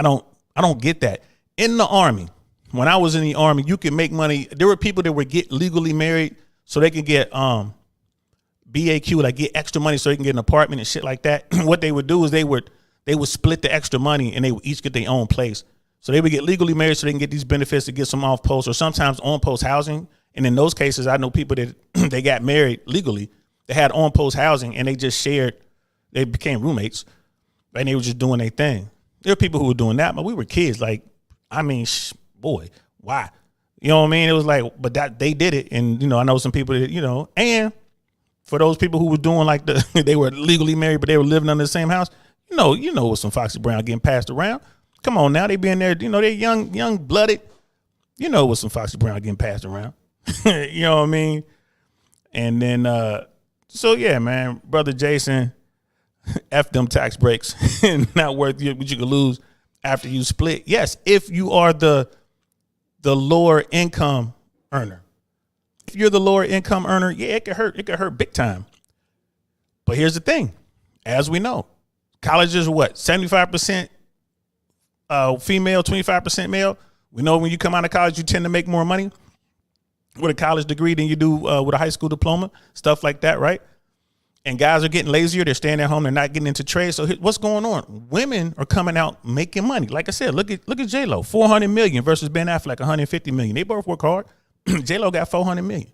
Speaker 1: don't get that. In the Army, when I was in the Army, you could make money. There were people that would get legally married so they could get BAQ, like get extra money so they can get an apartment and shit like that. What they would do is they would split the extra money and they would each get their own place. So they would get legally married so they can get these benefits to get some off post or sometimes on post housing. And in those cases, I know people that they got married legally. They had on post housing and they just shared. They became roommates and they were just doing their thing. There were people who were doing that, but we were kids. Like, I mean, boy, why? You know what I mean? It was like, but that they did it. And, you know, I know some people that, you know, and for those people who were doing like they were legally married, but they were living under the same house, you know, with some Foxy Brown getting passed around. Come on now, they be in there, you know, they're young blooded. You know, with some Foxy Brown getting passed around. You know what I mean? And then, so yeah, man, brother Jason, F them tax breaks. Not worth what you could lose after you split. Yes, if you are the lower income earner. If you're the lower income earner, yeah, it could hurt. It could hurt big time. But here's the thing. As we know, colleges are what? 75% female, 25% male. We know when you come out of college, you tend to make more money with a college degree than you do with a high school diploma, stuff like that, right? And guys are getting lazier. They're staying at home. They're not getting into trade. So what's going on? Women are coming out making money. Like I said, look at J-Lo, $400 million versus Ben Affleck, $150 million. They both work hard. J-Lo got $400 million.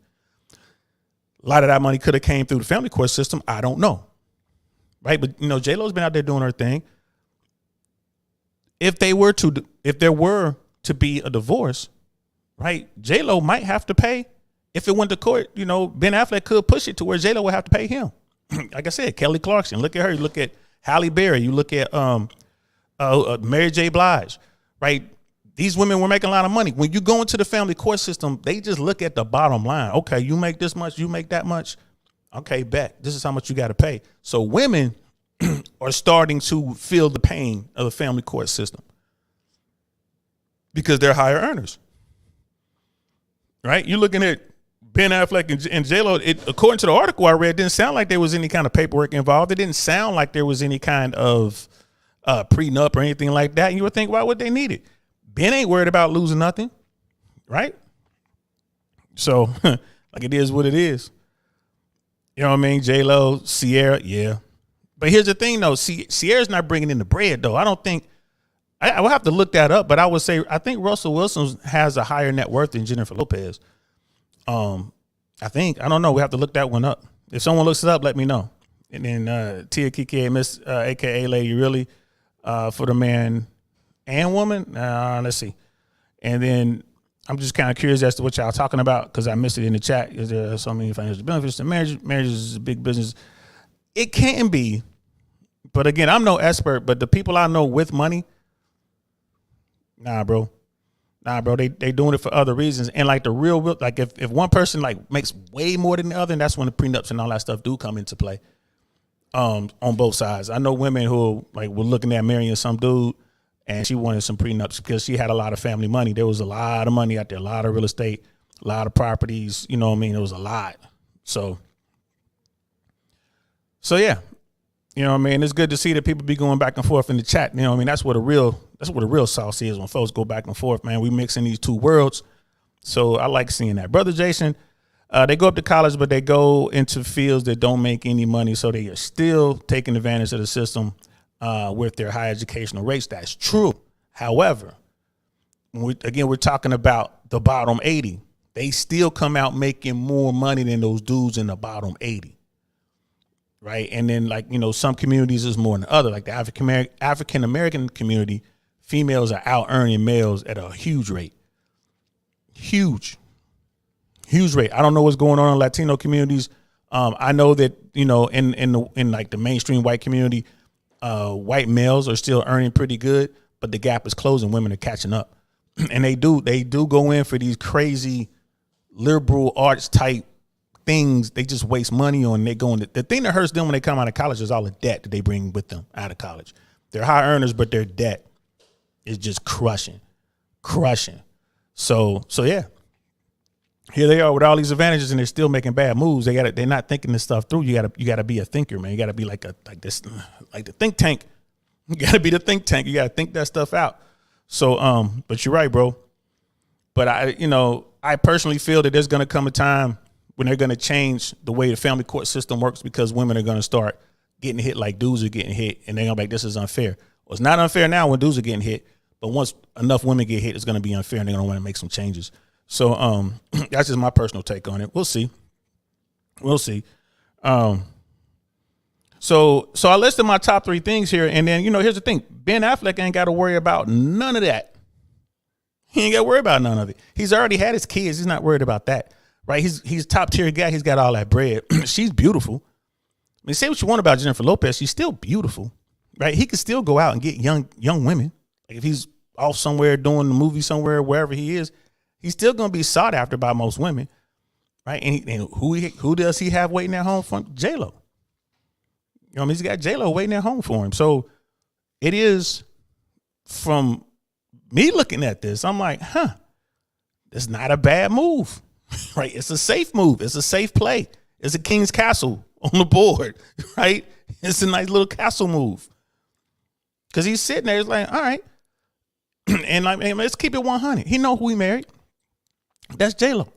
Speaker 1: A lot of that money could have came through the family court system. I don't know. Right. But, you know, J-Lo's been out there doing her thing. If there were to be a divorce, right, J-Lo might have to pay. If it went to court, you know, Ben Affleck could push it to where J-Lo would have to pay him. Like I said, Kelly Clarkson, look at her. You look at Halle Berry. You look at Mary J. Blige, right? These women were making a lot of money. When you go into the family court system, they just look at the bottom line. Okay, you make this much, you make that much. Okay, bet. This is how much you got to pay. So women are starting to feel the pain of the family court system because they're higher earners, right? You're looking at Ben Affleck and J-Lo. According to the article I read, it didn't sound like there was any kind of paperwork involved. It didn't sound like there was any kind of prenup or anything like that. And you would think, why would they need it? Ben ain't worried about losing nothing, right? So, like, it is what it is. You know what I mean? J-Lo, Sierra, yeah. But here's the thing, though. Sierra's not bringing in the bread, though. I don't think – I will have to look that up, but I would say I think Russell Wilson has a higher net worth than Jennifer Lopez. I think. I don't know. We have to look that one up. If someone looks it up, let me know. And then Tia Kiki, Miss a.k.a. Lady Really, for the man and woman. Let's see. And then I'm just kind of curious as to what y'all talking about because I missed it in the chat. Is there so many financial benefits to marriage? Marriage is a big business. It can be. But again, I'm no expert, but the people I know with money, nah, bro. They doing it for other reasons. And like the real, like if one person like makes way more than the other, and that's when the prenups and all that stuff do come into play. On both sides. I know women who like were looking at marrying some dude and she wanted some prenups because she had a lot of family money. There was a lot of money out there, a lot of real estate, a lot of properties, you know what I mean? It was a lot. So yeah. You know what I mean? It's good to see that people be going back and forth in the chat. You know what I mean? That's what a real sauce is when folks go back and forth, man. We mixing these two worlds. So I like seeing that. Brother Jason, they go up to college, but they go into fields that don't make any money. So they are still taking advantage of the system with their high educational rates. That's true. However, we're talking about the bottom 80. They still come out making more money than those dudes in the bottom 80. Right. And then like, you know, some communities is more than other, like the African-American community, females are out earning males at a huge rate. Huge rate. I don't know what's going on in Latino communities. I know that, you know, in like the mainstream white community, white males are still earning pretty good, but the gap is closing. Women are catching up. And they do go in for these crazy liberal arts type things. They just waste money on. They go into the thing that hurts them when they come out of college is all the debt that they bring with them out of college. They're high earners, but their debt is just crushing. So yeah, here they are with all these advantages, and they're still making bad moves. They're not thinking this stuff through. You gotta be a thinker, man. You gotta be like the think tank. You gotta be the think tank. You gotta think that stuff out. So but you're right, bro. But I personally feel that there's gonna come a time when they're going to change the way the family court system works because women are going to start getting hit like dudes are getting hit, and they're going to be like, this is unfair. Well, it's not unfair now when dudes are getting hit, but once enough women get hit, it's going to be unfair, and they're going to want to make some changes. So that's just my personal take on it. We'll see. So I listed my top 3 things here, and then, here's the thing. Ben Affleck ain't got to worry about none of that. He ain't got to worry about none of it. He's already had his kids. He's not worried about that. Right, he's top tier guy. He's got all that bread. She's beautiful. I mean, say what you want about Jennifer Lopez, she's still beautiful. Right, he could still go out and get young women. Like if he's off somewhere doing the movie somewhere, wherever he is, he's still gonna be sought after by most women. Right, and who does he have waiting at home for him? J-Lo. He's got J-Lo waiting at home for him. So it is, from me looking at this, I'm like, that's not a bad move. Right, it's a safe move. It's a safe play. It's a king's castle on the board. Right, it's a nice little castle move because he's sitting there. He's like, all right, and like, man, let's keep it 100. He know who he married. That's J-Lo.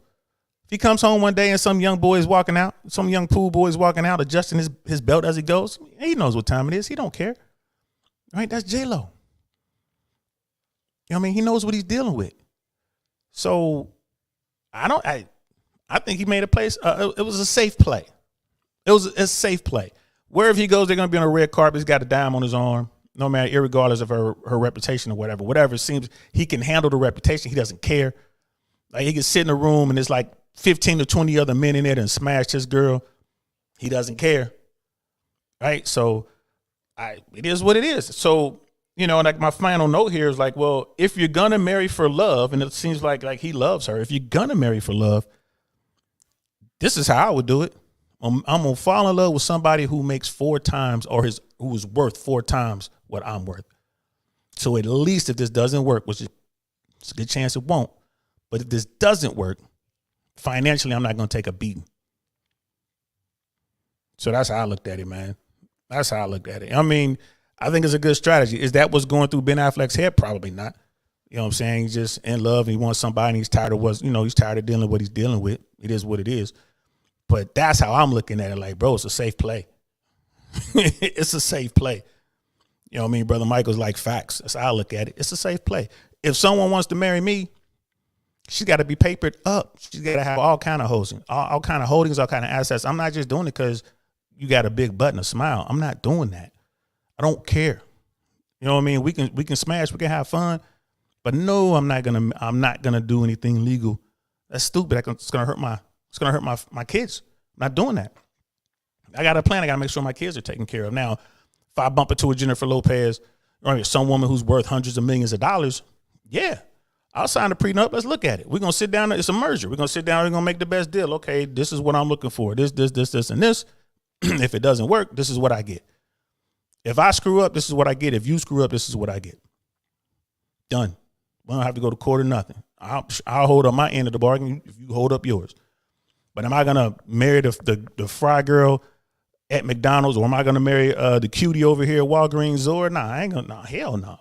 Speaker 1: If he comes home one day and some young boy is walking out, some young pool boy is walking out, adjusting his belt as he goes, he knows what time it is. He don't care. Right, that's J-Lo. He knows what he's dealing with. So I think he made a place. It was a safe play. It was a safe play. Wherever he goes, they're going to be on a red carpet. He's got a dime on his arm, no matter, irregardless of her reputation or whatever. Whatever it seems, he can handle the reputation. He doesn't care. Like he can sit in a room and there's like 15 to 20 other men in there and smash his girl. He doesn't care. Right. So it is what it is. So, like my final note here is like, well, if you're going to marry for love, and it seems like he loves her, if you're going to marry for love, this is how I would do it. I'm going to fall in love with somebody who makes 4 times who is worth 4 times what I'm worth. So at least if this doesn't work, which is a good chance it won't, but if this doesn't work, financially, I'm not going to take a beating. So that's how I looked at it, man. That's how I looked at it. I think it's a good strategy. Is that what's going through Ben Affleck's head? Probably not. You know what I'm saying? He's just in love and he wants somebody and he's tired of he's tired of dealing with what he's dealing with. It is what it is. But that's how I'm looking at it. Like, bro, it's a safe play. It's a safe play. Brother Michael's like, facts. That's how I look at it. It's a safe play. If someone wants to marry me, she's got to be papered up. She's got to have all kind of holdings, all kind of holdings, all kind of assets. I'm not just doing it because you got a big butt and a smile. I'm not doing that. I don't care. You know what I mean? We can smash, we can have fun, but no, I'm not gonna do anything legal. That's stupid. It's gonna hurt my kids. I'm not doing that. I got a plan. I got to make sure my kids are taken care of. Now, if I bump into a Jennifer Lopez or some woman who's worth hundreds of millions of dollars, yeah, I'll sign a prenup. Let's look at it. We're going to sit down. It's a merger. We're going to sit down. We're going to make the best deal. Okay, this is what I'm looking for. This, and this. If it doesn't work, this is what I get. If I screw up, this is what I get. If you screw up, this is what I get. Done. We don't have to go to court or nothing. I'll hold up my end of the bargain if you hold up yours. But am I going to marry the fry girl at McDonald's, or am I going to marry the cutie over here at Walgreens? Or nah, I ain't going to. Nah, hell no.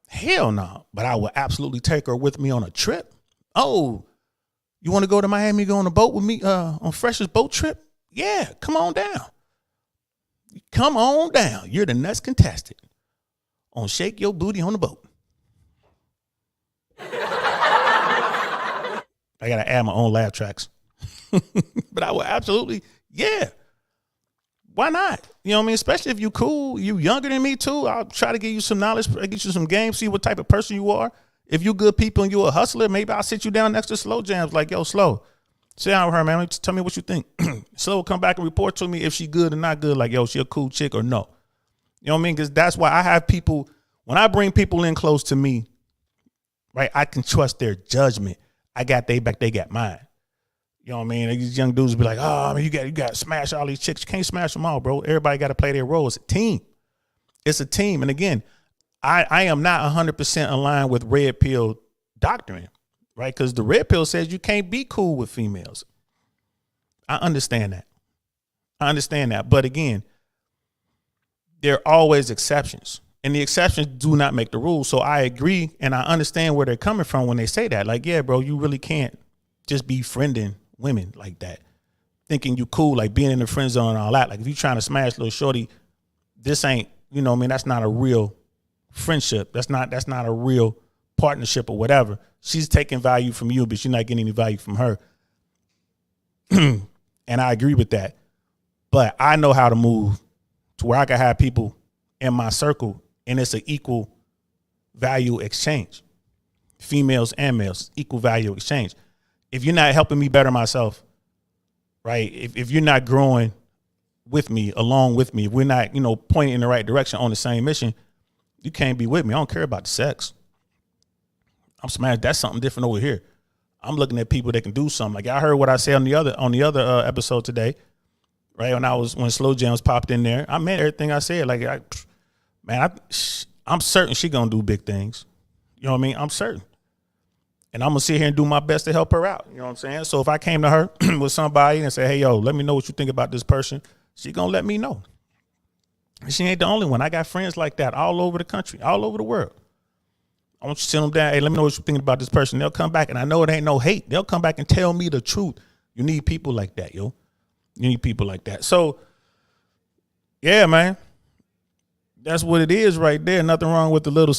Speaker 1: Hell no. But I will absolutely take her with me on a trip. Oh, you want to go to Miami, go on a boat with me on Fresh's boat trip? Yeah, come on down. Come on down. You're the next contestant on Shake Your Booty on the Boat. I got to add my own laugh tracks. But I will absolutely, yeah. Why not? You know what I mean? Especially if you cool, you younger than me too. I'll try to give you some knowledge, get you some game, see what type of person you are. If you good people and you a hustler, maybe I'll sit you down next to Slow Jams like, yo, Slow, sit down with her, man. Tell me what you think. Slow will come back and report to me if she good or not good. Like, yo, she a cool chick or no. You know what I mean? Because that's why I have people, when I bring people in close to me, right, I can trust their judgment. I got their back, they got mine. You know what I mean? These young dudes be like, oh, man, you got to smash all these chicks. You can't smash them all, bro. Everybody got to play their role. It's a team. It's a team. And again, I am not 100% aligned with red pill doctrine, right? Because the red pill says you can't be cool with females. I understand that. But again, there are always exceptions. And the exceptions do not make the rules. So I agree, and I understand where they're coming from when they say that. Like, yeah, bro, you really can't just be friending women like that, thinking you cool, like being in the friend zone and all that. Like if you trying to smash little shorty, this ain't, you know what I mean, that's not a real friendship. That's not a real partnership or whatever. She's taking value from you, but you're not getting any value from her. And I agree with that. But I know how to move to where I can have people in my circle and it's an equal value exchange. Females and males, equal value exchange. If you're not helping me better myself, right? If you're not growing with me, along with me, if we're not, pointing in the right direction on the same mission, you can't be with me. I don't care about the sex. I'm smashed. That's something different over here. I'm looking at people that can do something. Like I heard what I said on the other episode today, right? When Slow Jams popped in there, I meant everything I said. Like, I'm certain she gonna do big things. You know what I mean? I'm certain. And I'm going to sit here and do my best to help her out. You know what I'm saying? So if I came to her with somebody and say, hey, yo, let me know what you think about this person, she going to let me know. And she ain't the only one. I got friends like that all over the country, all over the world. I want you to sit them down. Hey, let me know what you're thinking about this person. They'll come back, and I know it ain't no hate. They'll come back and tell me the truth. You need people like that, yo. You need people like that. So, yeah, man. That's what it is right there. Nothing wrong with the little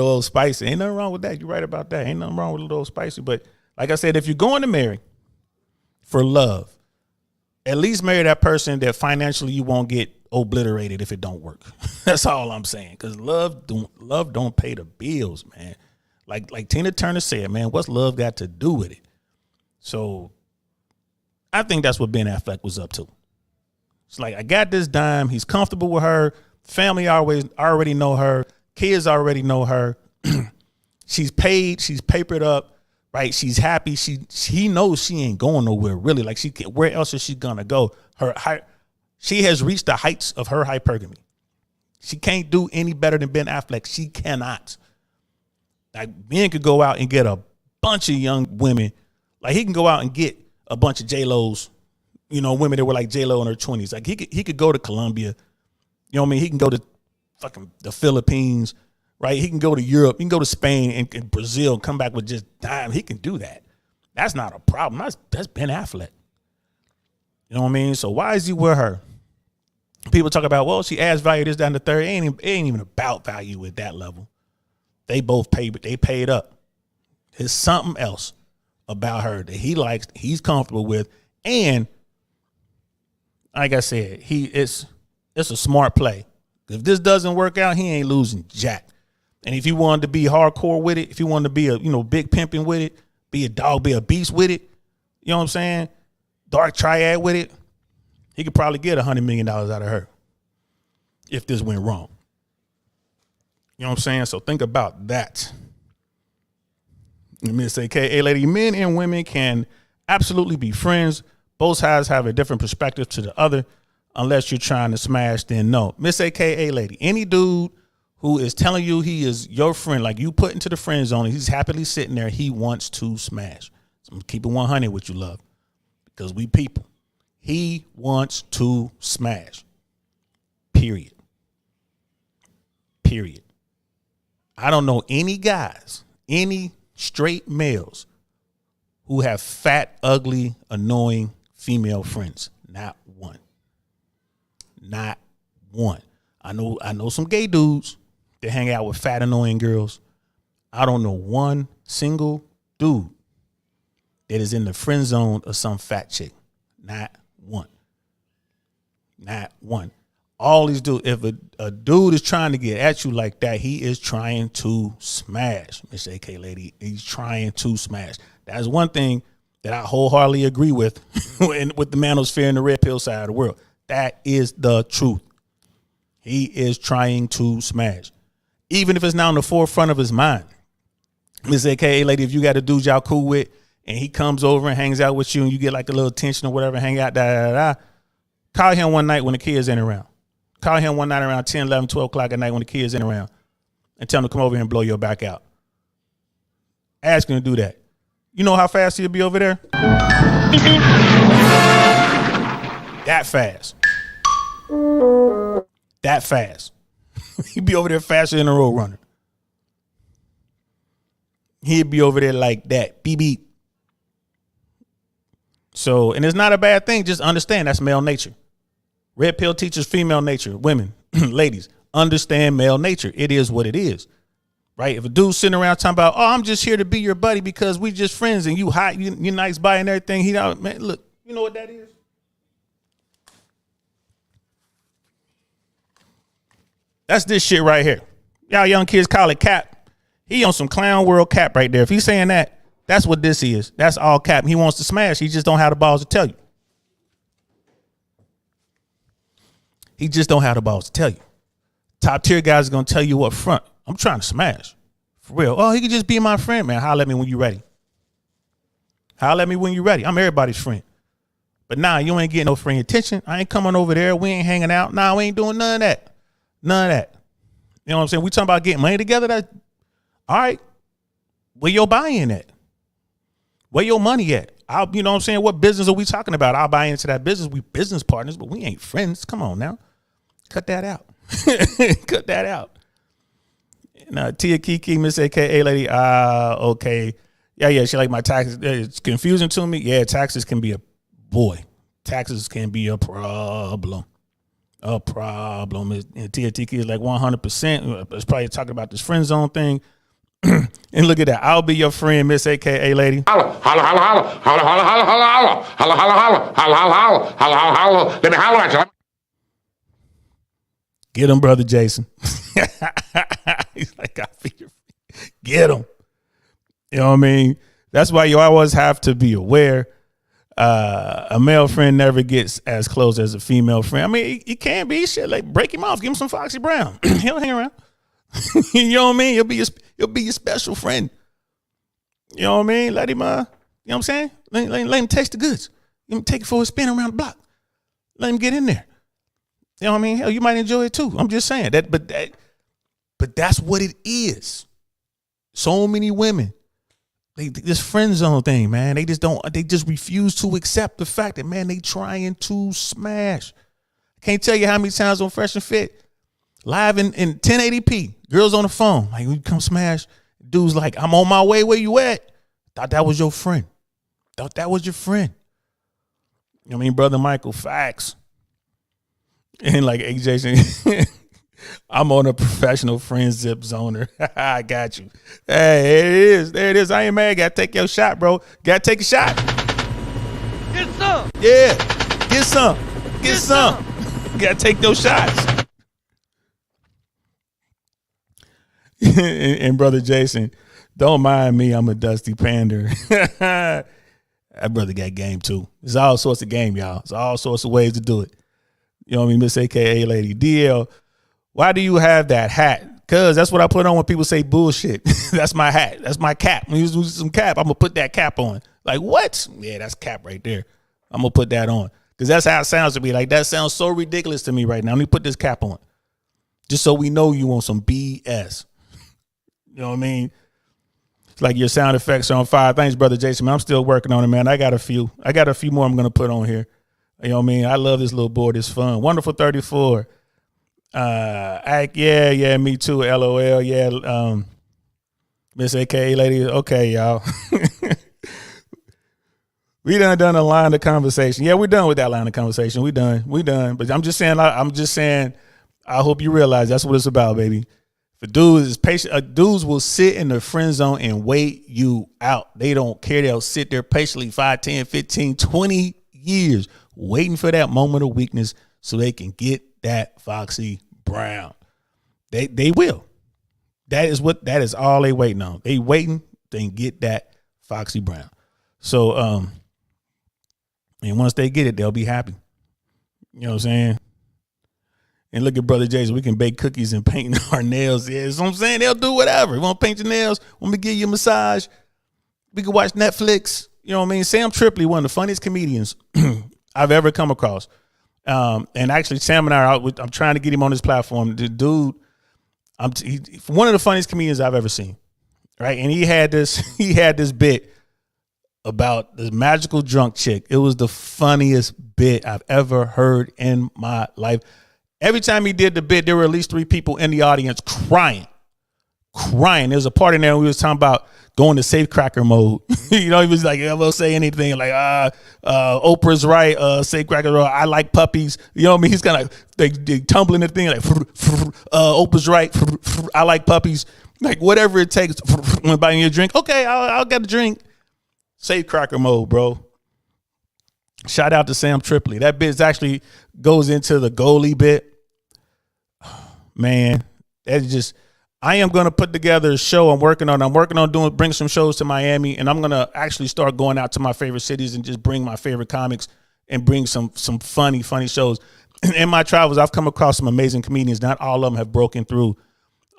Speaker 1: old spicy. Ain't nothing wrong with that. You're right about that. Ain't nothing wrong with a little old spicy. But like I said, if you're going to marry for love, at least marry that person that financially you won't get obliterated if it don't work. That's all I'm saying. Because love don't pay the bills, man. Like Tina Turner said, man, what's love got to do with it? So I think that's what Ben Affleck was up to. It's like, I got this dime. He's comfortable with her. Family already know her. Kids already know her. She's paid. She's papered up, right? She's happy. He knows she ain't going nowhere really. Like where else is she gonna go? She has reached the heights of her hypergamy. She can't do any better than Ben Affleck. She cannot. Like Ben could go out and get a bunch of young women. Like he can go out and get a bunch of J-Lo's, women that were like J-Lo in her 20s. Like he could go to Colombia. You know what I mean? He can go to fucking the Philippines, right? He can go to Europe. He can go to Spain and Brazil and come back with just dime. He can do that. That's not a problem. That's Ben Affleck. You know what I mean? So why is he with her? People talk about, well, she adds value, this, that, and the third. It ain't even about value at that level. They both paid, but they paid up. There's something else about her that he likes, he's comfortable with. And like I said, it's a smart play If this doesn't work out, he ain't losing jack. And if he wanted to be hardcore with it, if he wanted to be a, big pimping with it, be a dog, be a beast with it, you know what I'm saying? Dark triad with it, he could probably get $100 million out of her if this went wrong. You know what I'm saying? So think about that. Miss AKA lady, men and women can absolutely be friends. Both sides have a different perspective to the other. Unless you're trying to smash, then no. Miss AKA lady, any dude who is telling you he is your friend, like you put into the friend zone, and he's happily sitting there, he wants to smash. So I'm keeping 100 with you, love, because we people. He wants to smash. Period. I don't know any guys, any straight males who have fat, ugly, annoying female friends. Not one. Not one. I know some gay dudes that hang out with fat, annoying girls. I don't know one single dude that is in the friend zone of some fat chick. Not one. Not one. All these dudes, if a dude is trying to get at you like that, he is trying to smash. Miss AK lady, he's trying to smash. That's one thing that I wholeheartedly agree with with the manosphere and the red pill side of the world. That is the truth. He is trying to smash. Even if it's not on the forefront of his mind. Miss AKA lady, if you got a dude y'all cool with and he comes over and hangs out with you and you get like a little tension or whatever, hang out, call him one night when the kids ain't around. Call him one night around 10, 11, 12 o'clock at night when the kids ain't around and tell him to come over here and blow your back out. Ask him to do that. You know how fast he'll be over there? That fast. That fast. He'd be over there faster than a road runner. He'd be over there like that. Beep, beep. So, and it's not a bad thing. Just understand that's male nature. Red pill teaches female nature. Women, ladies, understand male nature. It is what it is. Right? If a dude's sitting around talking about, oh, I'm just here to be your buddy because we just friends and you hot, you nice by and everything. He don't, man, look, you know what that is? That's this shit right here. Y'all young kids call it cap. He on some clown world cap right there. If he's saying that, that's what this is. That's all cap. He wants to smash. He just don't have the balls to tell you. He just don't have the balls to tell you. Top tier guys are going to tell you up front, I'm trying to smash. For real. Oh, he could just be my friend, man. Holler at me when you're ready. Holler at me when you're ready. I'm everybody's friend. But nah, you ain't getting no free attention. I ain't coming over there. We ain't hanging out. Nah, we ain't doing none of that. None of that. You know what I'm saying? We talking about getting money together. That all right. Where your buy-in at? Where your money at? You know what I'm saying? What business are we talking about? I'll buy into that business. We business partners, but we ain't friends. Come on now. Cut that out. Cut that out. Now, Tia Kiki, Miss AKA lady, okay. Yeah, she like my taxes. It's confusing to me. Yeah, taxes can be taxes can be a problem. A problem. And Tia Kiki is like 100%. It's probably talking about this friend zone thing. And look at that. I'll be your friend, Miss AKA lady.
Speaker 2: Holla, holla, holla, holla, holla, holla, holla, holla, holla, holla, holla, holla, holla, holla, holla, holla. Let me holler at you.
Speaker 1: Get him, brother Jason. He's like, I'll be your friend. Get him. You know what I mean? That's why you always have to be aware. A male friend never gets as close as a female friend. I mean, he can't be shit. Like, break him off. Give him some Foxy Brown. He'll hang around. You know what I mean? He'll be your special friend. You know what I mean? Let him, you know what I'm saying? Let him taste the goods. Let him take it for a spin around the block. Let him get in there. You know what I mean? Hell, you might enjoy it too. I'm just saying that, but that's what it is. So many women, this friend zone thing, man. They just refuse to accept the fact that, man, they trying to smash. I can't tell you how many times on Fresh and Fit, live in 1080p, girls on the phone, like, we come smash. Dude's like, I'm on my way. Where you at? Thought that was your friend. Thought that was your friend. You know what I mean, brother Michael, facts. And like, hey, Jason, I'm on a professional friend zip zoner. I got you. Hey, there it is. I ain't mad. Got to take your shot, bro. Got to take a shot.
Speaker 3: Get some.
Speaker 1: Yeah. Get some. Get some. Got to take those shots. and brother Jason, don't mind me. I'm a dusty pander. That brother got game too. There's all sorts of game, y'all. There's all sorts of ways to do it. You know what I mean? Miss AKA Lady DL, why do you have that hat? Because that's what I put on when people say bullshit. That's my hat. That's my cap. When you use some cap, I'm going to put that cap on. Like, what? Yeah, that's cap right there. I'm going to put that on. Because that's how it sounds to me. Like, that sounds so ridiculous to me right now. Let me put this cap on. Just so we know you want some BS. You know what I mean? It's like your sound effects are on fire. Thanks, brother Jason. Man, I'm still working on it, man. I got a few more I'm going to put on here. You know what I mean? I love this little board. It's fun. Wonderful 34. Yeah, me too. LOL. Yeah. Miss AKA Lady. Okay, y'all. We done a line of conversation. Yeah, we're done with that line of conversation. We done. But I'm just saying, I hope you realize that's what it's about, baby. For dudes is patient. Dudes will sit in the friend zone and wait you out. They don't care. They'll sit there patiently 5, 10, 15, 20 years waiting for that moment of weakness so they can get that Foxy Brown. They will. That is all they waiting on. They waiting to get that Foxy Brown. So and once they get it, they'll be happy. You know what I'm saying? And look at Brother Jason. We can bake cookies and paint our nails. Yeah, that's what I'm saying. They'll do whatever. You want to paint your nails? Want me to give you a massage? We can watch Netflix. You know what I mean? Sam Tripoli, one of the funniest comedians I've ever come across. And actually, Sam and I I'm trying to get him on this platform. The dude, he's one of the funniest comedians I've ever seen. Right? And he had this bit about this magical drunk chick. It was the funniest bit I've ever heard in my life. Every time he did the bit, there were at least 3 people in the audience crying. There was a part in there we was talking about going to safecracker mode. You know, he was like, I won't say anything like, Oprah's right, safecracker mode. I like puppies. You know what I mean? He's kind of they tumbling the thing like, Oprah's right. I like puppies. Like whatever it takes. When buying you a drink, okay, I'll get a drink. Safecracker mode, bro. Shout out to Sam Tripoli. That bit actually goes into the goalie bit. Man, that's just. I am going to put together a show I'm working on bring some shows to Miami, and I'm going to actually start going out to my favorite cities and just bring my favorite comics and bring some funny shows. In my travels, I've come across some amazing comedians. Not all of them have broken through,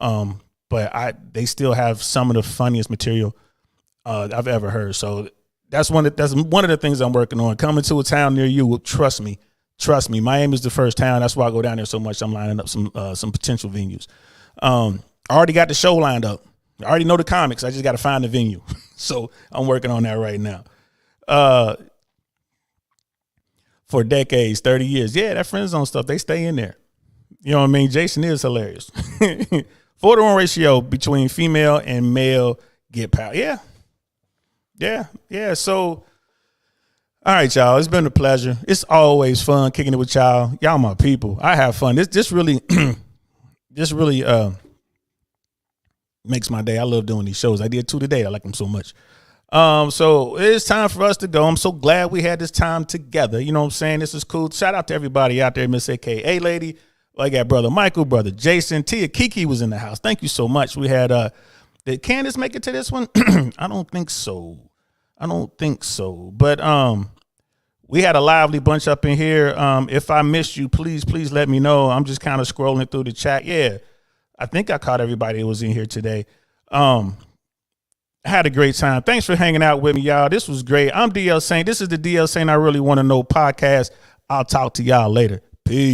Speaker 1: but they still have some of the funniest material I've ever heard. So that's one of the things I'm working on. Coming to a town near you, trust me. Miami is the first town. That's why I go down there so much. I'm lining up some potential venues. I already got the show lined up. I already know the comics. I just got to find the venue. So I'm working on that right now. For decades, 30 years. Yeah, that friend zone stuff, they stay in there. You know what I mean? Jason is hilarious. 4-to-1 ratio between female and male get power. Yeah. So, all right, y'all. It's been a pleasure. It's always fun kicking it with y'all. Y'all my people. I have fun. This really makes my day. I love doing these shows. I did 2 today. I like them so much. So it's time for us to go. I'm so glad we had this time together. You know what I'm saying? This is cool. Shout out to everybody out there, Miss AKA Lady. I got Brother Michael, Brother Jason, Tia Kiki was in the house. Thank you so much. We had did Candace make it to this one? I don't think so. But we had a lively bunch up in here. If I missed you, please let me know. I'm just kind of scrolling through the chat. Yeah. I think I caught everybody that was in here today. I had a great time. Thanks for hanging out with me, y'all. This was great. I'm DL Saint. This is the DL Saint I Really Want to Know podcast. I'll talk to y'all later.